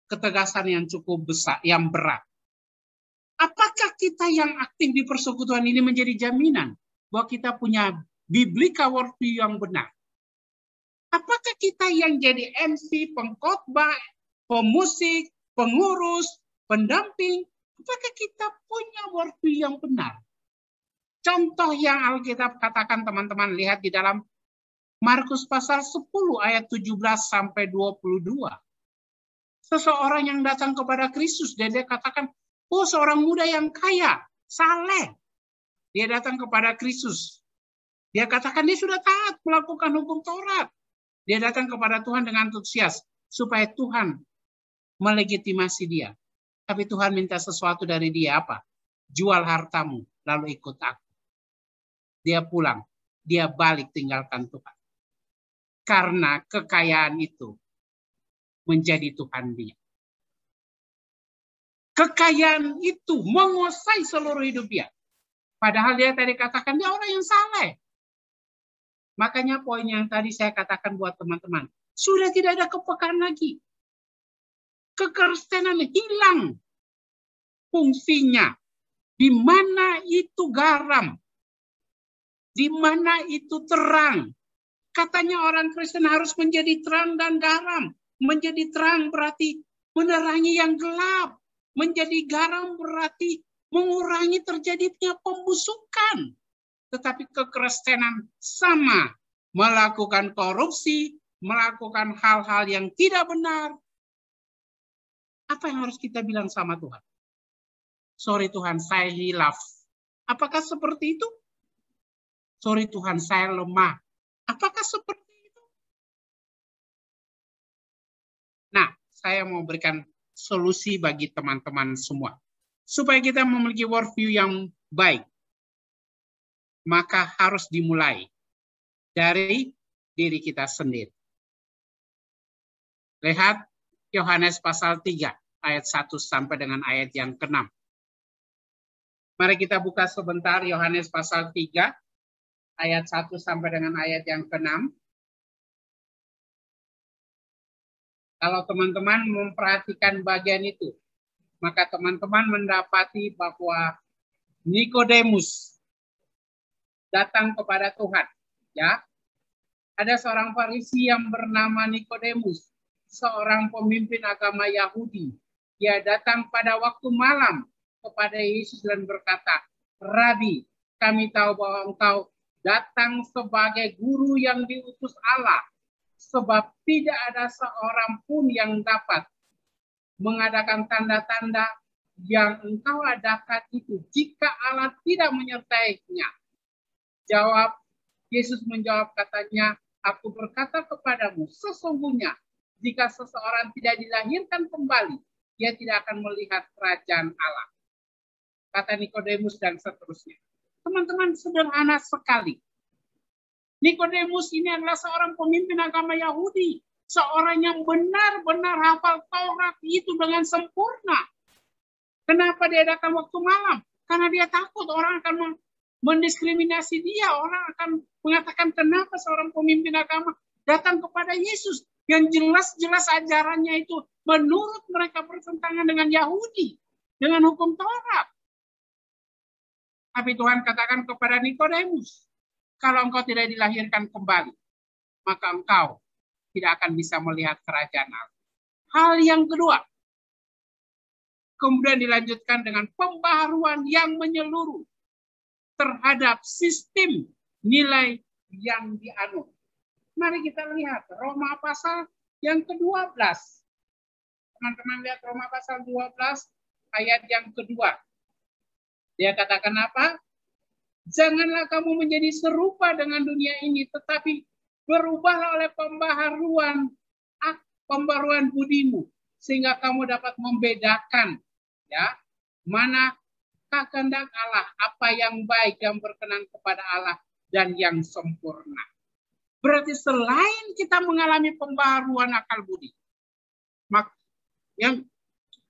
Speaker 1: ketegasan yang cukup besar, yang berat. Apakah kita yang aktif di persekutuan ini menjadi jaminan bahwa kita punya biblical worldview yang benar? Apakah kita yang jadi MC, pengkhotbah, pemusik, pengurus, pendamping, apakah kita punya worldview yang benar? Contoh yang Alkitab katakan teman-teman, lihat di dalam Markus pasal 10 ayat 17 sampai 22. Seseorang yang datang kepada Kristus dan dia katakan, oh seorang muda yang kaya, saleh. Dia datang kepada Kristus. Dia katakan dia sudah taat melakukan hukum Taurat. Dia datang kepada Tuhan dengan antusias supaya Tuhan melegitimasi dia. Tapi Tuhan minta sesuatu dari dia apa? Jual hartamu lalu ikut aku. Dia pulang, dia balik tinggalkan Tuhan. Karena kekayaan itu menjadi Tuhan dia. Kekayaan itu menguasai seluruh hidup dia. Padahal dia tadi katakan dia orang yang saleh. Makanya poin yang tadi saya katakan buat teman-teman. Sudah tidak ada kepekaan lagi. Kekristenan hilang fungsinya. Di mana itu garam? Di mana itu terang? Katanya orang Kristen harus menjadi terang dan garam. Menjadi terang berarti menerangi yang gelap. Menjadi garam berarti mengurangi terjadinya pembusukan. Tetapi kekristenan sama. Melakukan korupsi, melakukan hal-hal yang tidak benar. Apa yang harus kita bilang sama Tuhan? Sorry Tuhan, saya hilaf. Apakah seperti itu? Sorry Tuhan, saya lemah. Apakah seperti itu? Nah, saya mau berikan solusi bagi teman-teman semua. Supaya kita memiliki worldview yang baik, maka harus dimulai dari diri kita sendiri. Lihat Yohanes pasal 3, ayat 1 sampai dengan ayat yang ke-6. Mari kita buka sebentar Yohanes pasal 3, ayat 1 sampai dengan ayat yang ke-6. Kalau teman-teman memperhatikan bagian itu, maka teman-teman mendapati bahwa Nikodemus datang kepada Tuhan. Ya, ada seorang Farisi yang bernama Nikodemus, seorang pemimpin agama Yahudi. Dia datang pada waktu malam kepada Yesus dan berkata, Rabi, kami tahu bahwa engkau datang sebagai guru yang diutus Allah, sebab tidak ada seorang pun yang dapat mengadakan tanda-tanda yang engkau adakan itu jika Allah tidak menyertainya. Yesus menjawab katanya, aku berkata kepadamu, sesungguhnya jika seseorang tidak dilahirkan kembali, dia tidak akan melihat kerajaan Allah. Kata Nikodemus dan seterusnya. Teman-teman, sederhana sekali. Nikodemus ini adalah seorang pemimpin agama Yahudi. Seorang yang benar-benar hafal Taurat itu dengan sempurna. Kenapa dia datang waktu malam? Karena dia takut orang akan mendiskriminasi dia. Orang akan mengatakan kenapa seorang pemimpin agama datang kepada Yesus. Yang jelas-jelas ajarannya itu menurut mereka bertentangan dengan Yahudi. Dengan hukum Taurat. Tapi Tuhan katakan kepada Nikodemus, kalau engkau tidak dilahirkan kembali, maka engkau tidak akan bisa melihat kerajaan Allah. Hal yang kedua, kemudian dilanjutkan dengan pembaharuan yang menyeluruh terhadap sistem nilai yang dianut. Mari kita lihat Roma pasal yang ke-12. Teman-teman lihat Roma pasal 12 ayat yang kedua. Dia katakan apa? Janganlah kamu menjadi serupa dengan dunia ini, tetapi berubahlah oleh pembaharuan budimu, sehingga kamu dapat membedakan ya mana kehendak Allah, apa yang baik yang berkenan kepada Allah dan yang sempurna. Berarti selain kita mengalami pembaharuan akal budi,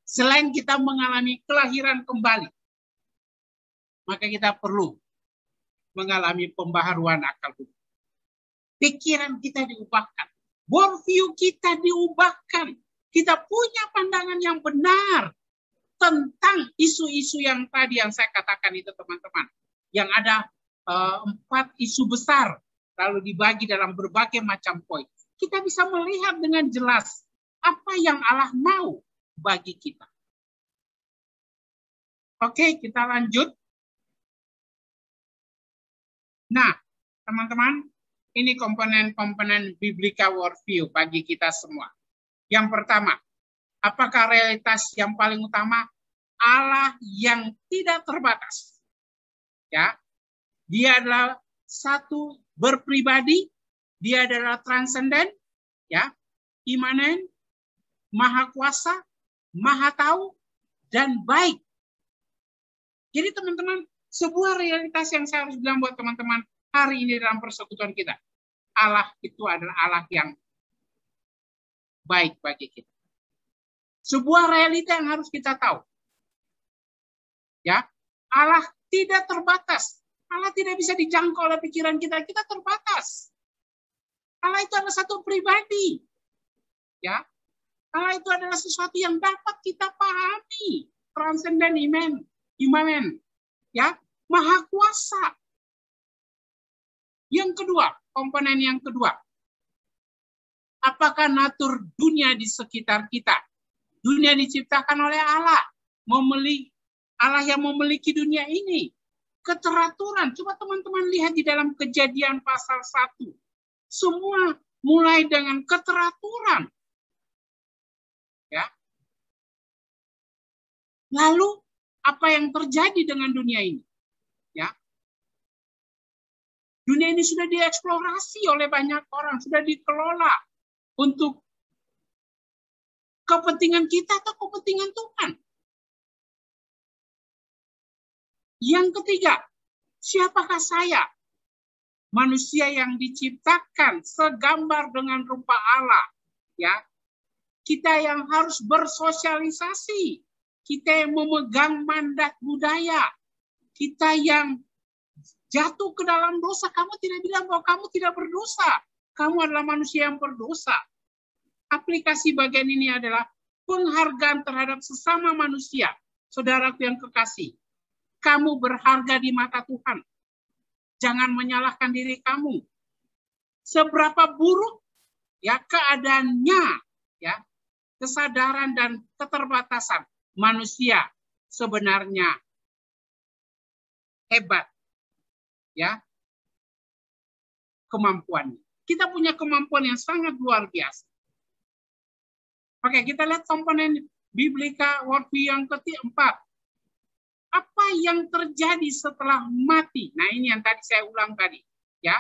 Speaker 1: selain kita mengalami kelahiran kembali, maka kita perlu mengalami pembaharuan akal budi. Pikiran kita diubahkan. Worldview kita diubahkan. Kita punya pandangan yang benar tentang isu-isu yang tadi yang saya katakan itu, teman-teman. Yang ada 4 isu besar, lalu dibagi dalam berbagai macam poin. Kita bisa melihat dengan jelas apa yang Allah mau bagi kita. Oke, kita lanjut. Nah, teman-teman, ini komponen-komponen biblical worldview bagi kita semua. Yang pertama, apakah realitas yang paling utama? Allah yang tidak terbatas. Ya, dia adalah satu berpribadi, dia adalah transenden, ya, imanen, maha kuasa, maha tahu, dan baik. Jadi teman-teman, sebuah realitas yang saya harus bilang buat teman-teman hari ini dalam persekutuan kita. Allah itu adalah Allah yang baik bagi kita. Sebuah realita yang harus kita tahu. Ya, Allah tidak terbatas. Allah tidak bisa dijangkau oleh pikiran kita. Kita terbatas. Allah itu adalah satu pribadi. Ya, Allah itu adalah sesuatu yang dapat kita pahami. Transenden imanen. Ya, maha kuasa. Yang kedua, komponen yang kedua. Apakah natur dunia di sekitar kita? Dunia diciptakan oleh Allah. Allah yang memiliki dunia ini. Keteraturan. Coba teman-teman lihat di dalam Kejadian pasal 1. Semua mulai dengan keteraturan. Ya. Lalu apa yang terjadi dengan dunia ini? Ya. Dunia ini sudah dieksplorasi oleh banyak orang, sudah dikelola untuk kepentingan kita atau kepentingan Tuhan. Yang ketiga, siapakah saya? Manusia yang diciptakan segambar dengan rupa Allah. Ya, kita yang harus bersosialisasi, kita yang memegang mandat budaya, kita yang jatuh ke dalam dosa. Kamu tidak bilang bahwa kamu tidak berdosa. Kamu adalah manusia yang berdosa. Aplikasi bagian ini adalah penghargaan terhadap sesama manusia. Saudaraku yang kekasih, kamu berharga di mata Tuhan. Jangan menyalahkan diri kamu. Seberapa buruk ya keadaannya, ya, kesadaran dan keterbatasan manusia sebenarnya hebat, ya, kemampuannya. Kita punya kemampuan yang sangat luar biasa. Oke, kita lihat komponen biblika worldview yang keempat. Apa yang terjadi setelah mati? Nah, ini yang tadi saya ulang tadi, ya.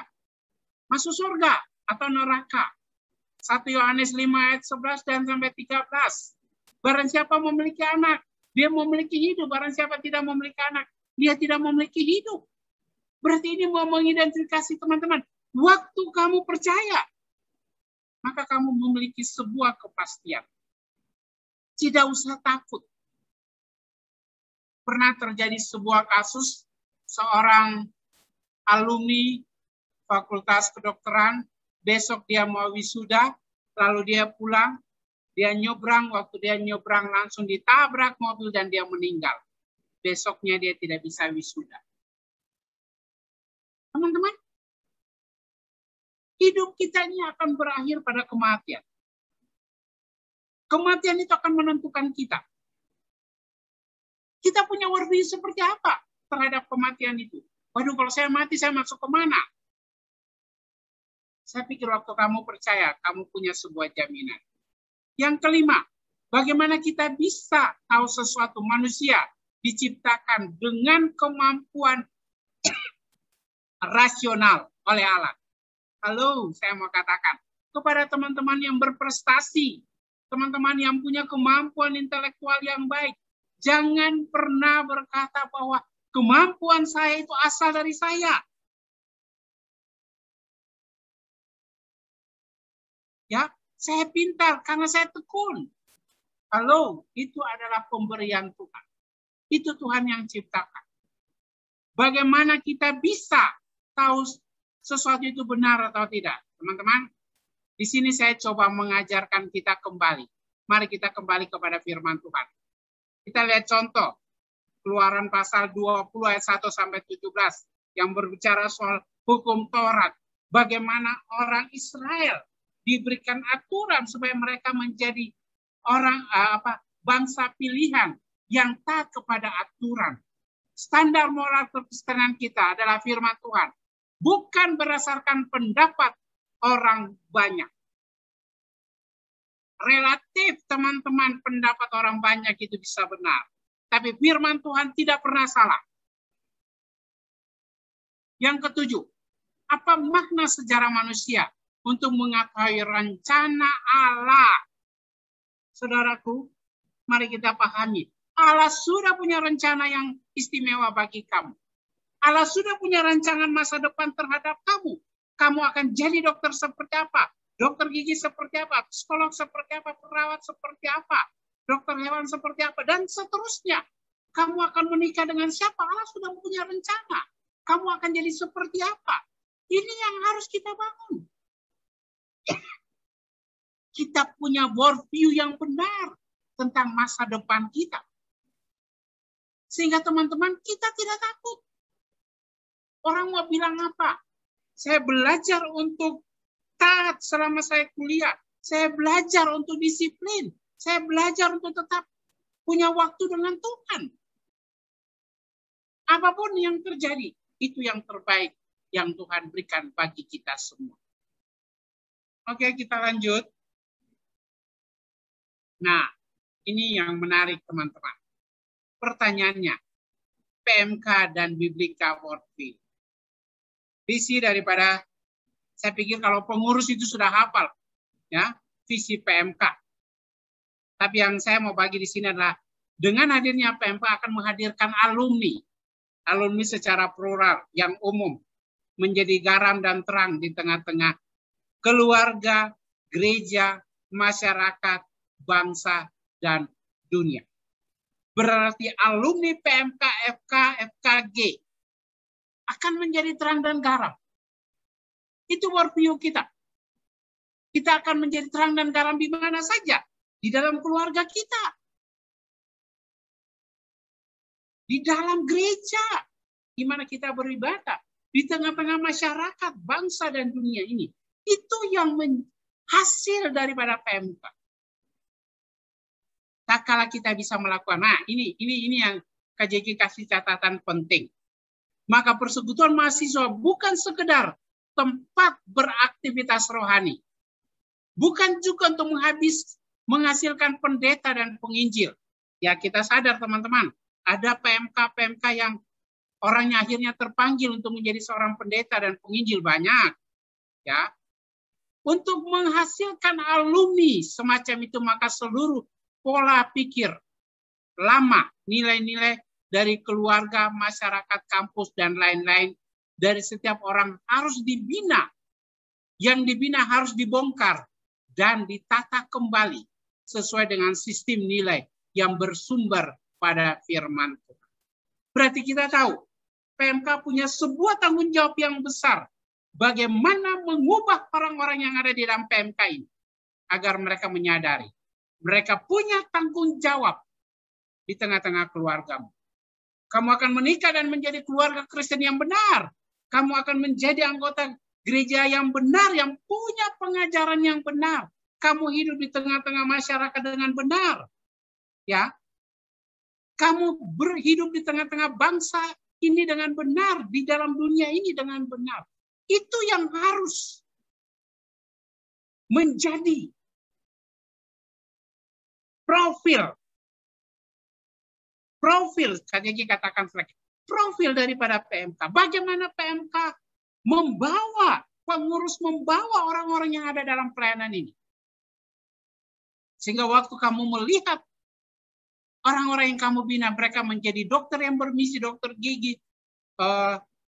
Speaker 1: Masuk surga atau neraka. 1 Yohanes 5 ayat 11 dan sampai 13. Barang siapa memiliki anak, dia memiliki hidup. Barang siapa tidak memiliki anak, dia tidak memiliki hidup. Berarti ini mau mengidentifikasi teman-teman. Waktu kamu percaya, maka kamu memiliki sebuah kepastian. Tidak usah takut. Pernah terjadi sebuah kasus, seorang alumni Fakultas Kedokteran, besok dia mau wisuda, lalu dia pulang, dia nyebrang, waktu dia nyebrang langsung ditabrak mobil dan dia meninggal. Besoknya dia tidak bisa wisuda. Teman-teman, hidup kita ini akan berakhir pada kematian. Kematian itu akan menentukan kita. Kita punya worldview seperti apa terhadap kematian itu? Waduh, kalau saya mati, saya masuk kemana? Saya pikir waktu kamu percaya, kamu punya sebuah jaminan. Yang kelima, bagaimana kita bisa tahu sesuatu? Manusia diciptakan dengan kemampuan rasional oleh Allah. Halo, saya mau katakan kepada teman-teman yang berprestasi, teman-teman yang punya kemampuan intelektual yang baik, jangan pernah berkata bahwa kemampuan saya itu asal dari saya. Ya, saya pintar karena saya tekun. Halo, itu adalah pemberian Tuhan. Itu Tuhan yang ciptakan. Bagaimana kita bisa tahu sesuatu itu benar atau tidak, teman-teman? Di sini saya coba mengajarkan kita kembali. Mari kita kembali kepada firman Tuhan. Kita lihat contoh. Keluaran pasal 20 ayat 1 sampai 17 yang berbicara soal hukum Taurat. Bagaimana orang Israel diberikan aturan supaya mereka menjadi orang bangsa pilihan yang taat kepada aturan. Standar moral kekristenan kita adalah firman Tuhan. Bukan berdasarkan pendapat orang banyak. Relatif teman-teman pendapat orang banyak itu bisa benar. Tapi firman Tuhan tidak pernah salah. Yang ketujuh, apa makna sejarah manusia untuk mengetahui rencana Allah? Saudaraku, mari kita pahami. Allah sudah punya rencana yang istimewa bagi kamu. Allah sudah punya rancangan masa depan terhadap kamu. Kamu akan jadi dokter seperti apa? Dokter gigi seperti apa? Psikolog seperti apa? Perawat seperti apa? Dokter hewan seperti apa, dan seterusnya. Kamu akan menikah dengan siapa? Allah sudah punya rencana. Kamu akan jadi seperti apa? Ini yang harus kita bangun. Kita punya worldview yang benar tentang masa depan kita. Sehingga teman-teman, kita tidak takut. Orang mau bilang apa? Saya belajar untuk taat selama saya kuliah. Saya belajar untuk disiplin. Saya belajar untuk tetap punya waktu dengan Tuhan. Apapun yang terjadi, itu yang terbaik yang Tuhan berikan bagi kita semua. Oke, kita lanjut. Nah, ini yang menarik teman-teman. Pertanyaannya, PMK dan Biblika Worldview. Visi daripada, saya pikir kalau pengurus itu sudah hafal, ya, visi PMK. Tapi yang saya mau bagi di sini adalah dengan hadirnya PMK akan menghadirkan alumni secara plural yang umum menjadi garam dan terang di tengah-tengah keluarga, gereja, masyarakat, bangsa, dan dunia. Berarti alumni PMK, FK, FKG akan menjadi terang dan garam. Itu worldview kita. Kita akan menjadi terang dan garam di mana saja. Di dalam keluarga kita. Di dalam gereja. Di mana kita beribadah. Di tengah-tengah masyarakat, bangsa, dan dunia ini. Itu yang hasil daripada PMK. Tak kala kita bisa melakukan. Nah, ini yang KJG kasih catatan penting. Maka persekutuan mahasiswa bukan sekedar tempat beraktivitas rohani. Bukan juga untuk menghasilkan pendeta dan penginjil. Ya, kita sadar teman-teman, ada PMK yang orangnya akhirnya terpanggil untuk menjadi seorang pendeta dan penginjil banyak. Ya. Untuk menghasilkan alumni semacam itu, maka seluruh pola pikir lama, nilai-nilai dari keluarga, masyarakat, kampus, dan lain-lain, dari setiap orang harus dibina. Yang dibina harus dibongkar dan ditata kembali sesuai dengan sistem nilai yang bersumber pada firman Tuhan. Berarti kita tahu, PMK punya sebuah tanggung jawab yang besar. Bagaimana mengubah orang-orang yang ada di dalam PMK ini. Agar mereka menyadari. Mereka punya tanggung jawab di tengah-tengah keluargamu. Kamu akan menikah dan menjadi keluarga Kristen yang benar. Kamu akan menjadi anggota gereja yang benar, yang punya pengajaran yang benar. Kamu hidup di tengah-tengah masyarakat dengan benar. Ya. Kamu berhidup di tengah-tengah bangsa ini dengan benar, di dalam dunia ini dengan benar. Itu yang harus menjadi profil, KJG katakan profil daripada PMK. Bagaimana PMK pengurus membawa orang-orang yang ada dalam pelayanan ini. Sehingga waktu kamu melihat orang-orang yang kamu bina, mereka menjadi dokter yang bermisi, dokter gigi,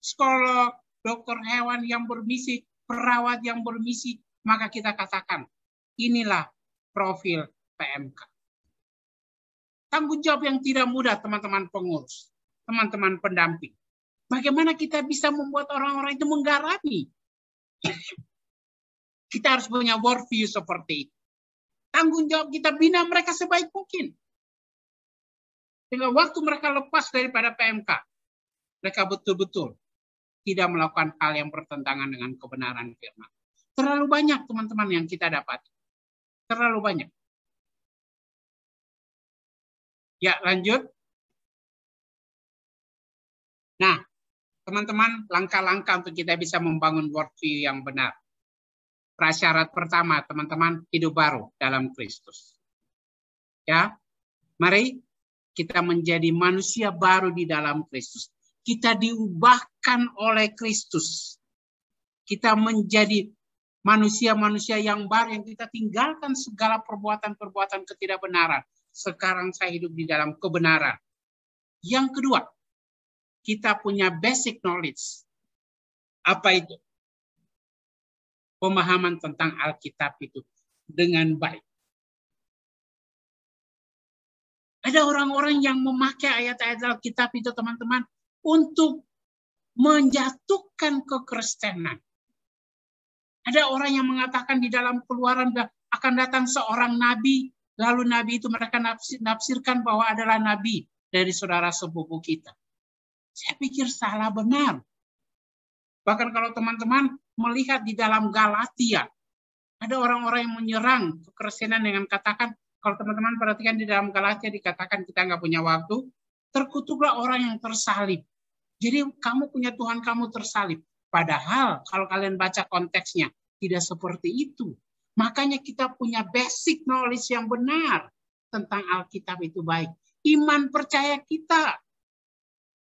Speaker 1: psikolog, dokter hewan yang bermisi, perawat yang bermisi, maka kita katakan, inilah profil PMK. Tanggung jawab yang tidak mudah, teman-teman pengurus, teman-teman pendamping. Bagaimana kita bisa membuat orang-orang itu menggarami Kita harus punya worldview seperti itu. Tanggung jawab kita bina mereka sebaik mungkin. Dengan waktu mereka lepas daripada PMK, mereka betul-betul tidak melakukan hal yang bertentangan dengan kebenaran firman. Terlalu banyak teman-teman yang kita dapat. Terlalu banyak. Ya, lanjut. Nah, teman-teman, langkah-langkah untuk kita bisa membangun worldview yang benar. Prasyarat pertama, teman-teman, hidup baru dalam Kristus. Ya, mari kita menjadi manusia baru di dalam Kristus. Kita diubahkan oleh Kristus. Kita menjadi manusia-manusia yang baru, yang kita tinggalkan segala perbuatan-perbuatan ketidakbenaran. Sekarang saya hidup di dalam kebenaran. Yang kedua, kita punya basic knowledge. Apa itu? Pemahaman tentang Alkitab itu dengan baik. Ada orang-orang yang memakai ayat-ayat Alkitab itu, teman-teman, untuk menjatuhkan kekristenan. Ada orang yang mengatakan di dalam Keluaran akan datang seorang nabi, lalu nabi itu mereka nafsirkan bahwa adalah nabi dari saudara sepupu kita. Saya pikir salah benar. Bahkan kalau teman-teman melihat di dalam Galatia, ada orang-orang yang menyerang kekristenan dengan katakan, kalau teman-teman perhatikan di dalam Galatia dikatakan kita nggak punya waktu, terkutuklah orang yang tersalib. Jadi kamu punya Tuhan, kamu tersalib. Padahal kalau kalian baca konteksnya, tidak seperti itu. Makanya kita punya basic knowledge yang benar tentang Alkitab itu baik. Iman percaya kita.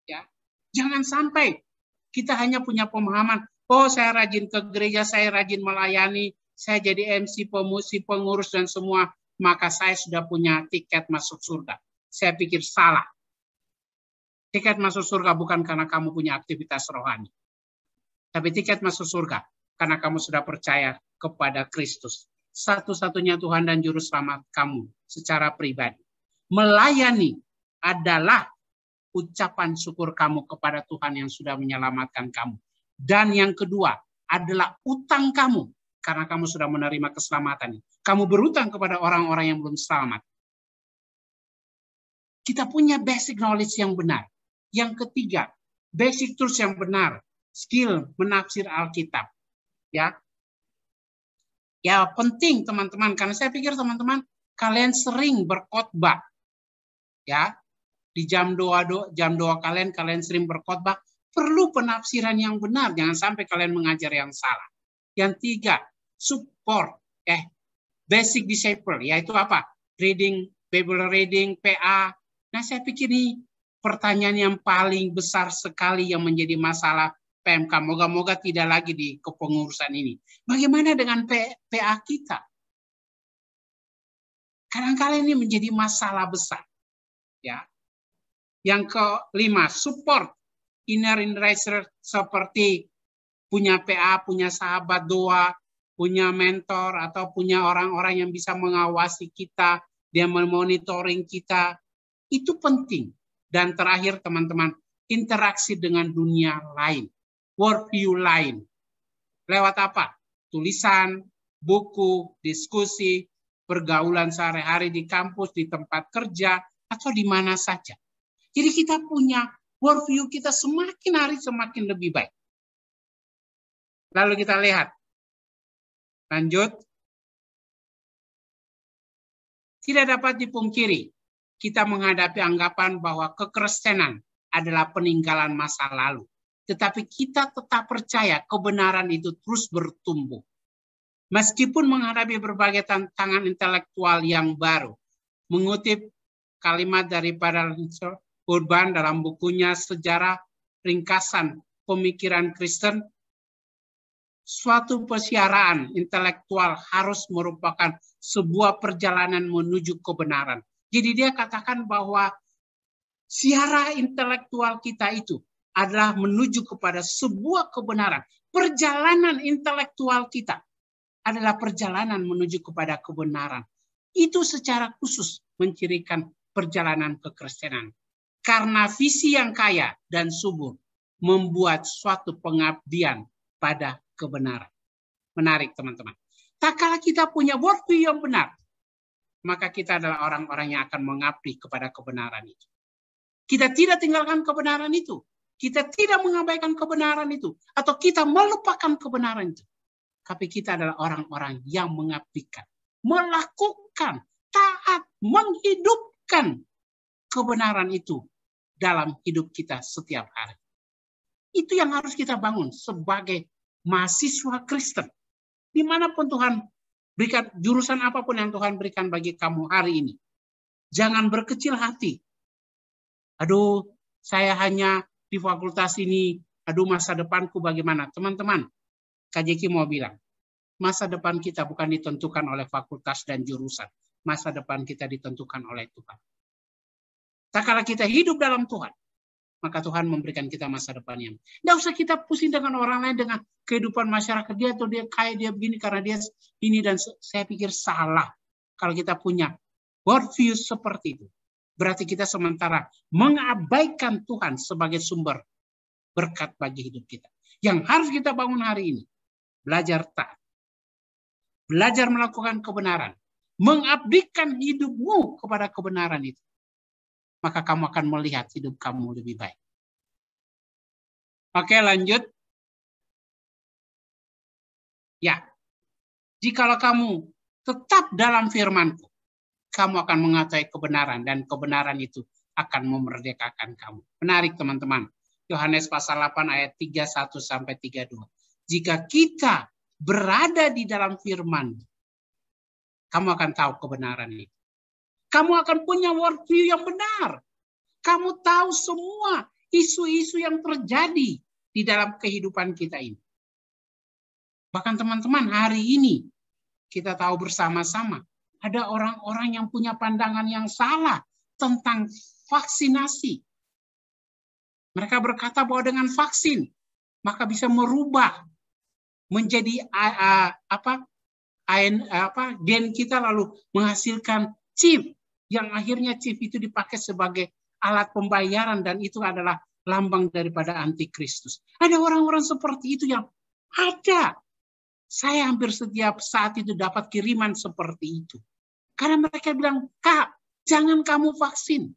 Speaker 1: Ya, jangan sampai kita hanya punya pemahaman, oh saya rajin ke gereja, saya rajin melayani, saya jadi MC, pemusik, pengurus dan semua, maka saya sudah punya tiket masuk surga. Saya pikir salah. Tiket masuk surga bukan karena kamu punya aktivitas rohani. Tapi tiket masuk surga karena kamu sudah percaya kepada Kristus. Satu-satunya Tuhan dan Juru Selamat kamu secara pribadi. Melayani adalah ucapan syukur kamu kepada Tuhan yang sudah menyelamatkan kamu. Dan yang kedua adalah utang kamu karena kamu sudah menerima keselamatan. Kamu berutang kepada orang-orang yang belum selamat. Kita punya basic knowledge yang benar. Yang ketiga, basic tools yang benar, skill menafsir Alkitab. Ya, ya penting teman-teman, karena saya pikir teman-teman kalian sering berkhotbah, ya. Di jam doa kalian sering berkhotbah, perlu penafsiran yang benar, jangan sampai kalian mengajar yang salah. Yang tiga, support, basic disciple, yaitu apa? Reading, Bible reading, PA. Nah, saya pikir ini pertanyaan yang paling besar sekali yang menjadi masalah PMK. Moga-moga tidak lagi di kepengurusan ini. Bagaimana dengan PA kita? Kadang-kadang ini menjadi masalah besar, ya. Yang kelima, support inner interest seperti punya PA, punya sahabat doa, punya mentor, atau punya orang-orang yang bisa mengawasi kita, dia memonitoring kita. Itu penting. Dan terakhir teman-teman, interaksi dengan dunia lain, worldview lain. Lewat apa? Tulisan, buku, diskusi, pergaulan sehari-hari di kampus, di tempat kerja, atau di mana saja. Jadi kita punya worldview kita semakin hari semakin lebih baik. Lalu kita lihat. Lanjut. Tidak dapat dipungkiri, kita menghadapi anggapan bahwa kekristenan adalah peninggalan masa lalu. Tetapi kita tetap percaya kebenaran itu terus bertumbuh. Meskipun menghadapi berbagai tantangan intelektual yang baru. Mengutip kalimat daripada Urban dalam bukunya Sejarah Ringkasan Pemikiran Kristen, suatu persiaran intelektual harus merupakan sebuah perjalanan menuju kebenaran. Jadi dia katakan bahwa siara intelektual kita itu adalah menuju kepada sebuah kebenaran. Perjalanan intelektual kita adalah perjalanan menuju kepada kebenaran. Itu secara khusus mencirikan perjalanan kekristenan. Karena visi yang kaya dan subur membuat suatu pengabdian pada kebenaran. Menarik teman-teman. Tak kala kita punya worldview yang benar, maka kita adalah orang-orang yang akan mengabdi kepada kebenaran itu. Kita tidak tinggalkan kebenaran itu. Kita tidak mengabaikan kebenaran itu. Atau kita melupakan kebenaran itu. Tapi kita adalah orang-orang yang mengabdikan. Melakukan, taat, menghidupkan kebenaran itu dalam hidup kita setiap hari. Itu yang harus kita bangun sebagai mahasiswa Kristen. Dimanapun Tuhan berikan, jurusan apapun yang Tuhan berikan bagi kamu hari ini. Jangan berkecil hati. Aduh, saya hanya di fakultas ini. Aduh, masa depanku bagaimana? Teman-teman, KJK mau bilang, masa depan kita bukan ditentukan oleh fakultas dan jurusan. Masa depan kita ditentukan oleh Tuhan. Tak kala kita hidup dalam Tuhan, maka Tuhan memberikan kita masa depan yang. Tidak usah kita pusing dengan orang lain, dengan kehidupan masyarakat dia atau dia kayak dia begini karena dia ini, dan saya pikir salah kalau kita punya worldview seperti itu. Berarti kita sementara mengabaikan Tuhan sebagai sumber berkat bagi hidup kita. Yang harus kita bangun hari ini, belajar taat, belajar melakukan kebenaran, mengabdikan hidupmu kepada kebenaran itu. Maka kamu akan melihat hidup kamu lebih baik. Oke, lanjut. Ya, jikalau kamu tetap dalam firman-Ku, kamu akan mengetahui kebenaran, dan kebenaran itu akan memerdekakan kamu. Menarik teman-teman. Yohanes pasal 8 ayat 31-32. Jika kita berada di dalam firman, kamu akan tahu kebenaran itu. Kamu akan punya worldview yang benar. Kamu tahu semua isu-isu yang terjadi di dalam kehidupan kita ini. Bahkan teman-teman, hari ini kita tahu bersama-sama ada orang-orang yang punya pandangan yang salah tentang vaksinasi. Mereka berkata bahwa dengan vaksin maka bisa merubah menjadi gen kita, lalu menghasilkan chip, yang akhirnya chip itu dipakai sebagai alat pembayaran, dan itu adalah lambang daripada antikristus. Ada orang-orang seperti itu yang ada. Saya hampir setiap saat itu dapat kiriman seperti itu. Karena mereka bilang, Kak, jangan kamu vaksin.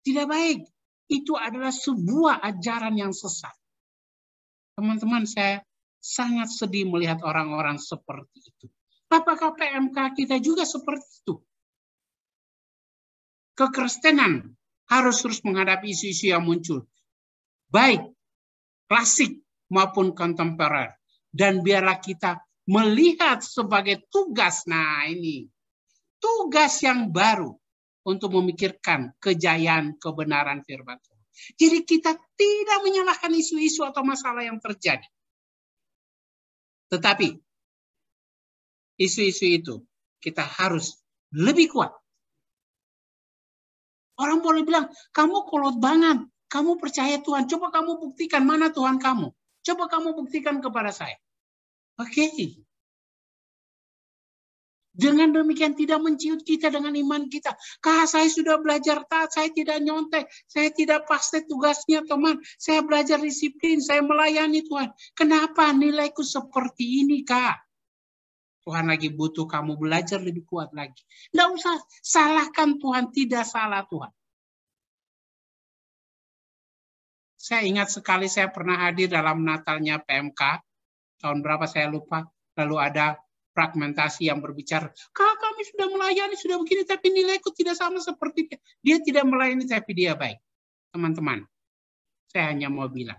Speaker 1: Tidak baik. Itu adalah sebuah ajaran yang sesat. Teman-teman, saya sangat sedih melihat orang-orang seperti itu. Apakah PMK kita juga seperti itu? Kekristenan harus terus menghadapi isu-isu yang muncul. Baik klasik maupun kontemporer. Dan biarlah kita melihat sebagai tugas, nah ini, tugas yang baru untuk memikirkan kejayaan kebenaran firman Tuhan. Jadi kita tidak menyalahkan isu-isu atau masalah yang terjadi. Tetapi isu-isu itu kita harus lebih kuat. Orang boleh bilang, kamu kolot banget, kamu percaya Tuhan, coba kamu buktikan mana Tuhan kamu. Coba kamu buktikan kepada saya. Oke. Dengan demikian tidak menciut kita dengan iman kita. Saya sudah belajar taat, saya tidak nyontek, saya tidak pasti tugasnya teman. Saya belajar disiplin, saya melayani Tuhan. Kenapa nilaiku seperti ini, Kak? Tuhan lagi butuh kamu belajar lebih kuat lagi. Tidak usah salahkan Tuhan, tidak salah Tuhan. Saya ingat sekali saya pernah hadir dalam Natalnya PMK. Tahun berapa saya lupa. Lalu ada fragmentasi yang berbicara, Kak, kami sudah melayani, sudah begini, tapi nilaiku tidak sama seperti dia. Dia tidak melayani, tapi dia baik. Teman-teman, saya hanya mau bilang,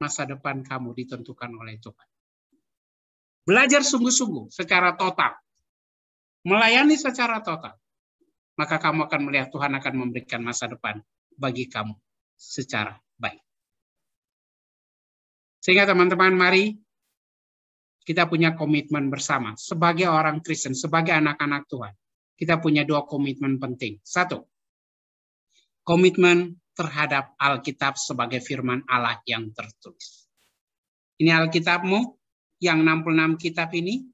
Speaker 1: masa depan kamu ditentukan oleh Tuhan. Belajar sungguh-sungguh secara total. Melayani secara total. Maka kamu akan melihat Tuhan akan memberikan masa depan bagi kamu secara baik. Sehingga teman-teman, mari kita punya komitmen bersama. Sebagai orang Kristen, sebagai anak-anak Tuhan. Kita punya dua komitmen penting. Satu, komitmen terhadap Alkitab sebagai firman Allah yang tertulis. Ini Alkitabmu, yang 66 kitab ini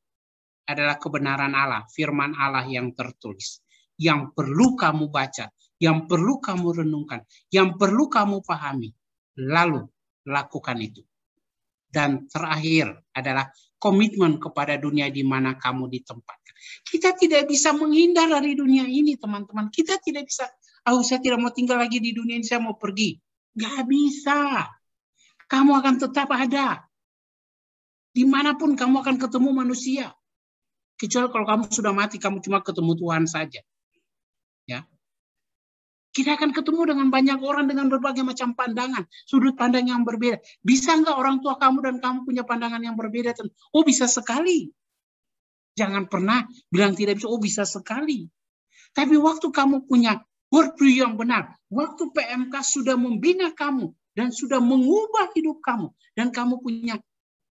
Speaker 1: adalah kebenaran Allah, firman Allah yang tertulis. Yang perlu kamu baca, yang perlu kamu renungkan, yang perlu kamu pahami. Lalu lakukan itu. Dan terakhir adalah komitmen kepada dunia di mana kamu ditempatkan. Kita tidak bisa menghindar dari dunia ini, teman-teman. Kita tidak bisa, saya tidak mau tinggal lagi di dunia ini, saya mau pergi. Gak bisa. Kamu akan tetap ada. Dimanapun kamu akan ketemu manusia. Kecuali kalau kamu sudah mati, kamu cuma ketemu Tuhan saja. Ya. Kita akan ketemu dengan banyak orang dengan berbagai macam pandangan, sudut pandang yang berbeda. Bisa nggak orang tua kamu dan kamu punya pandangan yang berbeda? Oh, bisa sekali. Jangan pernah bilang tidak bisa. Oh, bisa sekali. Tapi waktu kamu punya worldview yang benar, waktu PMK sudah membina kamu dan sudah mengubah hidup kamu, dan kamu punya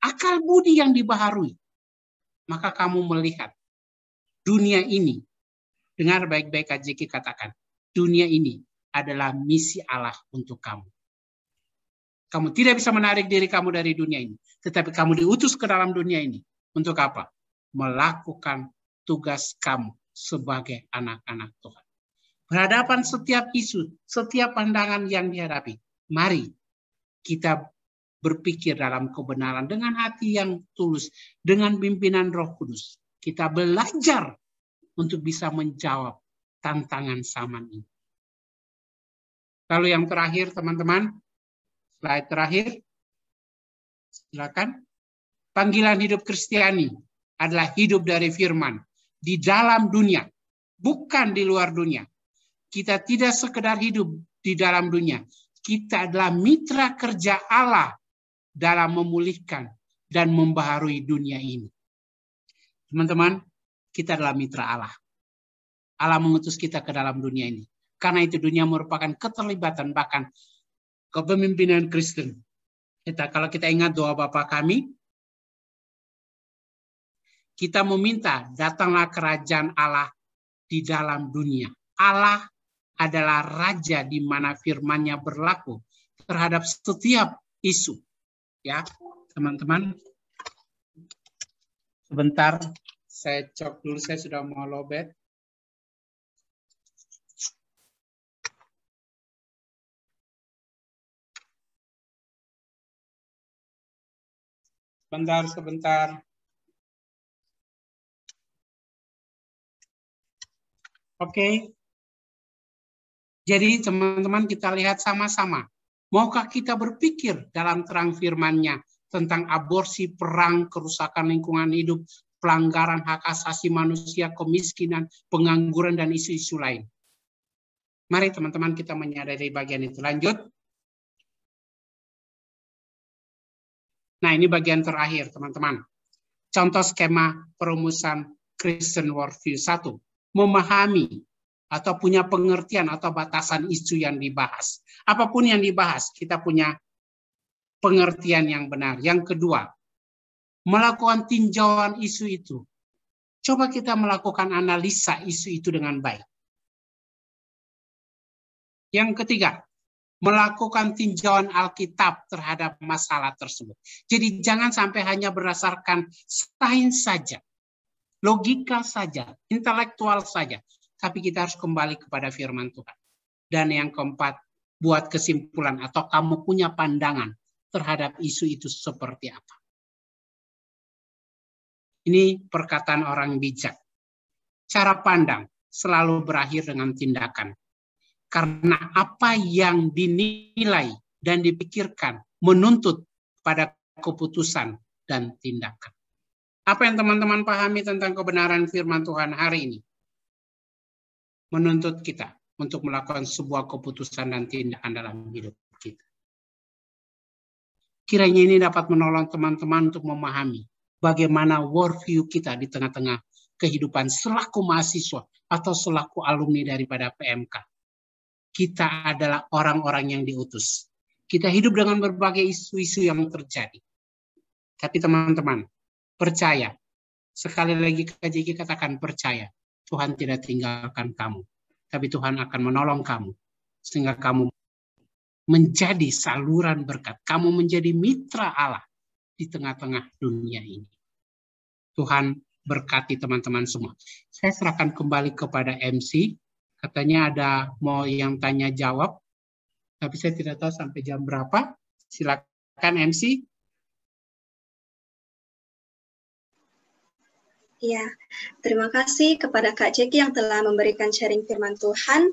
Speaker 1: akal budi yang dibaharui, maka kamu melihat dunia ini. Dengar baik-baik KJK katakan, dunia ini adalah misi Allah untuk kamu. Kamu tidak bisa menarik diri kamu dari dunia ini, tetapi kamu diutus ke dalam dunia ini. Untuk apa? Melakukan tugas kamu sebagai anak-anak Tuhan. Berhadapan setiap isu, setiap pandangan yang dihadapi, mari kita berpikir dalam kebenaran dengan hati yang tulus, dengan pimpinan Roh Kudus. Kita belajar untuk bisa menjawab tantangan zaman ini. Lalu yang terakhir, teman-teman, slide terakhir, silakan. Panggilan hidup Kristiani adalah hidup dari firman di dalam dunia, bukan di luar dunia. Kita tidak sekedar hidup di dalam dunia, kita adalah mitra kerja Allah dalam memulihkan dan membaharui dunia ini. Teman-teman, kita adalah mitra Allah. Allah mengutus kita ke dalam dunia ini. Karena itu dunia merupakan keterlibatan bahkan kepemimpinan Kristen. Kalau kita ingat doa Bapa kami, kita meminta datanglah kerajaan Allah di dalam dunia. Allah adalah raja di mana firman-Nya berlaku terhadap setiap isu. Ya, teman-teman. Sebentar, saya cek dulu, saya sudah mau lobet. Sebentar. Oke. Jadi teman-teman kita lihat sama-sama. Maukah kita berpikir dalam terang firman-Nya tentang aborsi, perang, kerusakan lingkungan hidup, pelanggaran hak asasi manusia, kemiskinan, pengangguran, dan isu-isu lain. Mari teman-teman kita menyadari bagian itu. Lanjut. Nah, ini bagian terakhir, teman-teman. Contoh skema perumusan Christian Worldview 1. Memahami atau punya pengertian atau batasan isu yang dibahas. Apapun yang dibahas, kita punya pengertian yang benar. Yang kedua, melakukan tinjauan isu itu. Coba kita melakukan analisa isu itu dengan baik. Yang ketiga, melakukan tinjauan Alkitab terhadap masalah tersebut. Jadi jangan sampai hanya berdasarkan sains saja, logika saja, intelektual saja. Tapi kita harus kembali kepada firman Tuhan. Dan yang keempat, buat kesimpulan atau kamu punya pandangan terhadap isu itu seperti apa. Ini perkataan orang bijak. Cara pandang selalu berakhir dengan tindakan. Karena apa yang dinilai dan dipikirkan menuntut pada keputusan dan tindakan. Apa yang teman-teman pahami tentang kebenaran firman Tuhan hari ini? Menuntut kita untuk melakukan sebuah keputusan dan tindakan dalam hidup kita. Kiranya ini dapat menolong teman-teman untuk memahami bagaimana worldview kita di tengah-tengah kehidupan selaku mahasiswa atau selaku alumni daripada PMK. Kita adalah orang-orang yang diutus. Kita hidup dengan berbagai isu-isu yang terjadi. Tapi teman-teman, percaya. Sekali lagi KJK katakan percaya. Tuhan tidak tinggalkan kamu. Tapi Tuhan akan menolong kamu. Sehingga kamu menjadi saluran berkat. Kamu menjadi mitra Allah di tengah-tengah dunia ini. Tuhan berkati teman-teman semua. Saya serahkan kembali kepada MC. Katanya ada mau yang tanya jawab. Tapi saya tidak tahu sampai jam berapa. Silakan MC.
Speaker 2: Ya, terima kasih kepada Kak Jeki yang telah memberikan sharing firman Tuhan.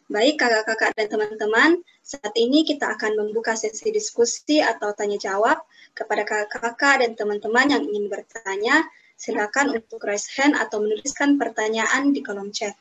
Speaker 2: Baik kakak-kakak dan teman-teman, saat ini kita akan membuka sesi diskusi atau tanya jawab kepada kakak-kakak dan teman-teman yang ingin bertanya. Silakan untuk raise hand atau menuliskan pertanyaan di kolom chat.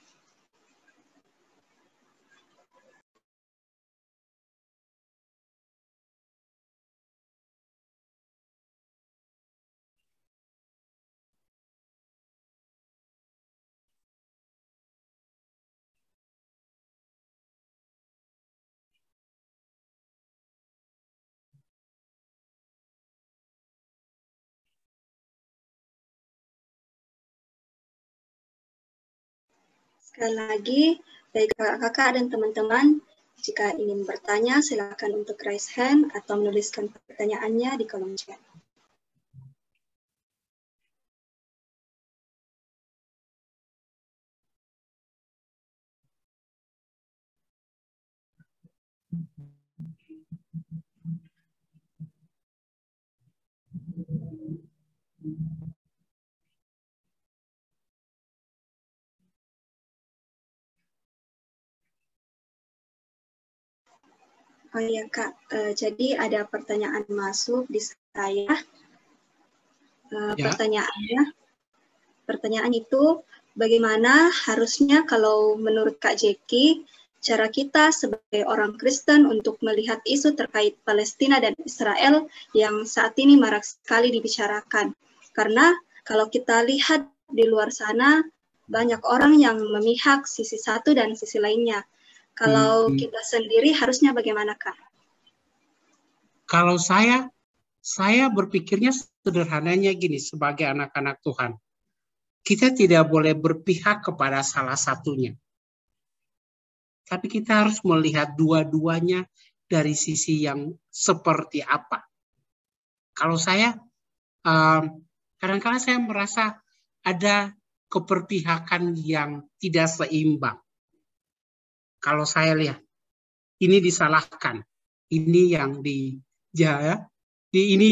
Speaker 2: Sekali lagi, baik kakak-kakak dan teman-teman, jika ingin bertanya, silakan untuk raise hand atau menuliskan pertanyaannya di kolom chat. Oh iya Kak, jadi ada pertanyaan masuk di saya. Pertanyaan itu, bagaimana harusnya kalau menurut Kak Jeki, cara kita sebagai orang Kristen untuk melihat isu terkait Palestina dan Israel yang saat ini marak sekali dibicarakan. Karena kalau kita lihat di luar sana, banyak orang yang memihak sisi satu dan sisi lainnya. Kalau kita sendiri harusnya bagaimana, Kak?
Speaker 1: Kalau saya berpikirnya sederhananya gini, sebagai anak-anak Tuhan. Kita tidak boleh berpihak kepada salah satunya. Tapi kita harus melihat dua-duanya dari sisi yang seperti apa. Kalau saya, kadang-kadang saya merasa ada keberpihakan yang tidak seimbang. Kalau saya lihat, ini disalahkan, ini yang ini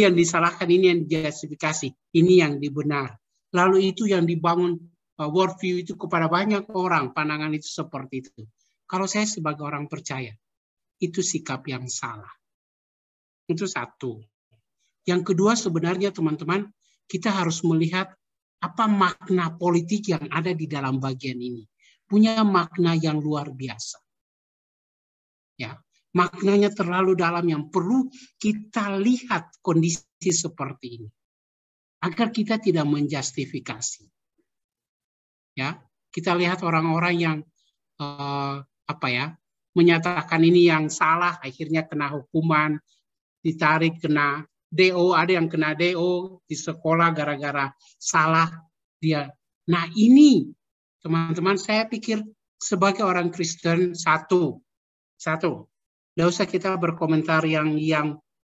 Speaker 1: yang disalahkan, ini yang dijustifikasi, ini yang dibenar. Lalu itu yang dibangun worldview itu kepada banyak orang, pandangan itu seperti itu. Kalau saya sebagai orang percaya, itu sikap yang salah. Itu satu. Yang kedua sebenarnya teman-teman, kita harus melihat apa makna politik yang ada di dalam bagian ini. Punya makna yang luar biasa. Ya, maknanya terlalu dalam yang perlu kita lihat kondisi seperti ini. Agar kita tidak menjustifikasi. Ya, kita lihat orang-orang yang menyatakan ini yang salah, akhirnya kena hukuman, ditarik, kena DO, ada yang kena DO di sekolah gara-gara salah dia. Nah ini teman-teman, saya pikir sebagai orang Kristen satu, tidak usah kita berkomentar yang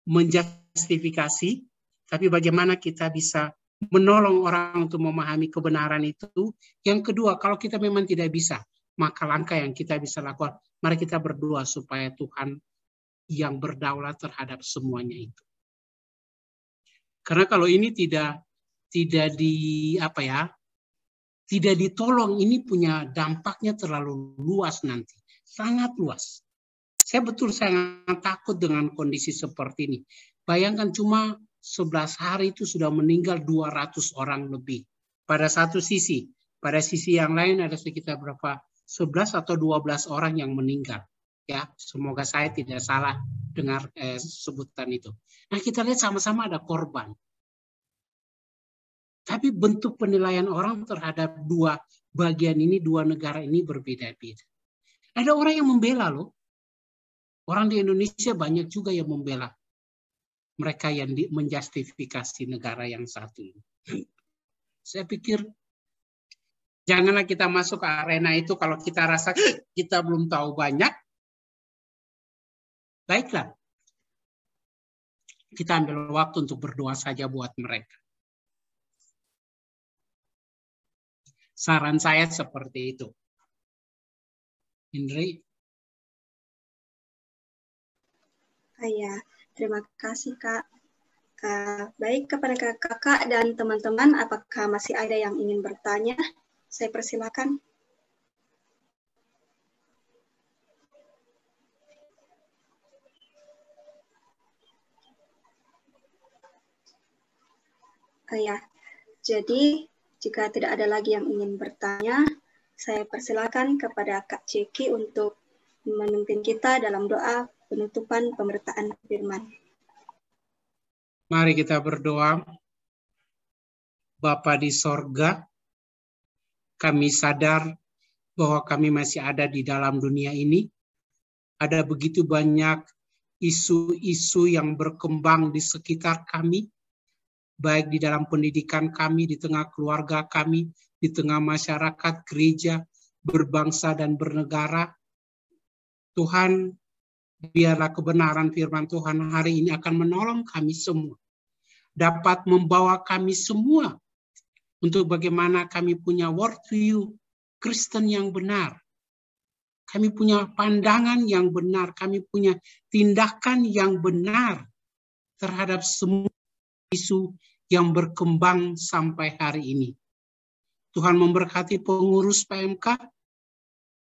Speaker 1: menjustifikasi, tapi bagaimana kita bisa menolong orang untuk memahami kebenaran itu. Yang kedua, kalau kita memang tidak bisa, maka langkah yang kita bisa lakukan, mari kita berdoa supaya Tuhan yang berdaulat terhadap semuanya itu. Karena kalau ini tidak ditolong, ini punya dampaknya terlalu luas nanti, sangat luas. Saya sangat takut dengan kondisi seperti ini. Bayangkan cuma 11 hari itu sudah meninggal 200 orang lebih. Pada satu sisi. Pada sisi yang lain ada sekitar 11 atau 12 orang yang meninggal. Ya, semoga saya tidak salah dengar sebutan itu. Nah, kita lihat sama-sama ada korban. Tapi bentuk penilaian orang terhadap dua bagian ini, dua negara ini berbeda-beda. Ada orang yang membela loh. Orang di Indonesia banyak juga yang membela mereka yang menjustifikasi negara yang satu ini. Saya pikir janganlah kita masuk ke arena itu kalau kita rasa kita belum tahu banyak. Baiklah, kita ambil waktu untuk berdoa saja buat mereka. Saran saya seperti itu. Indri.
Speaker 2: Ya, terima kasih Kak. Baik, kepada kakak dan teman-teman, apakah masih ada yang ingin bertanya? Saya persilakan. Ya, jadi jika tidak ada lagi yang ingin bertanya, saya persilakan kepada Kak Jeki untuk memimpin kita dalam doa penutupan pemberitaan firman.
Speaker 1: Mari kita berdoa. Bapa di sorga, kami sadar bahwa kami masih ada di dalam dunia ini. Ada begitu banyak isu-isu yang berkembang di sekitar kami, baik di dalam pendidikan kami, di tengah keluarga kami, di tengah masyarakat, gereja, berbangsa dan bernegara. Tuhan, biarlah kebenaran firman Tuhan hari ini akan menolong kami semua, dapat membawa kami semua untuk bagaimana kami punya worldview Kristen yang benar. Kami punya pandangan yang benar, kami punya tindakan yang benar terhadap semua isu yang berkembang sampai hari ini. Tuhan memberkati pengurus PMK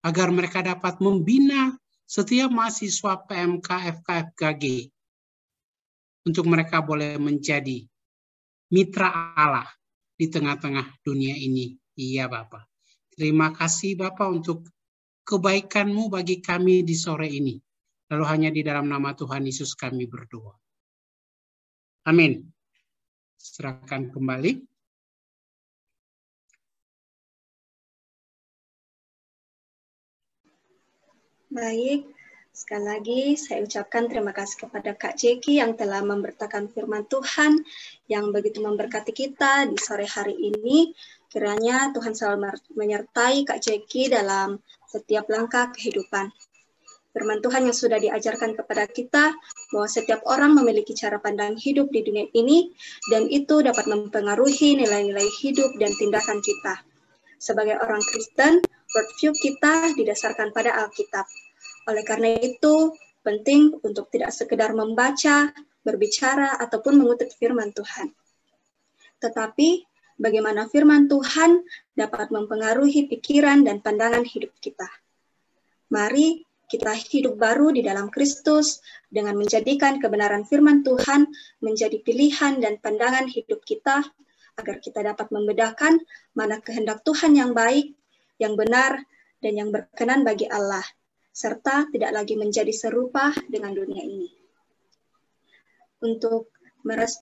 Speaker 1: agar mereka dapat membina setiap mahasiswa PMK FKFKG untuk mereka boleh menjadi mitra Allah di tengah-tengah dunia ini. Iya Bapak. Terima kasih Bapak untuk kebaikan-Mu bagi kami di sore ini. Lalu hanya di dalam nama Tuhan Yesus kami berdoa. Amin. Serahkan kembali.
Speaker 2: Baik, sekali lagi saya ucapkan terima kasih kepada Kak Jeki yang telah memberitakan firman Tuhan yang begitu memberkati kita di sore hari ini. Kiranya Tuhan selalu menyertai Kak Jeki dalam setiap langkah kehidupan. Firman Tuhan yang sudah diajarkan kepada kita bahwa setiap orang memiliki cara pandang hidup di dunia ini dan itu dapat mempengaruhi nilai-nilai hidup dan tindakan kita. Sebagai orang Kristen, worldview kita didasarkan pada Alkitab. Oleh karena itu, penting untuk tidak sekedar membaca, berbicara, ataupun mengutip firman Tuhan. Tetapi, bagaimana firman Tuhan dapat mempengaruhi pikiran dan pandangan hidup kita. Mari kita hidup baru di dalam Kristus dengan menjadikan kebenaran firman Tuhan menjadi pilihan dan pandangan hidup kita agar kita dapat membedakan mana kehendak Tuhan yang baik, yang benar, dan yang berkenan bagi Allah, serta tidak lagi menjadi serupa dengan dunia ini. Untuk merestui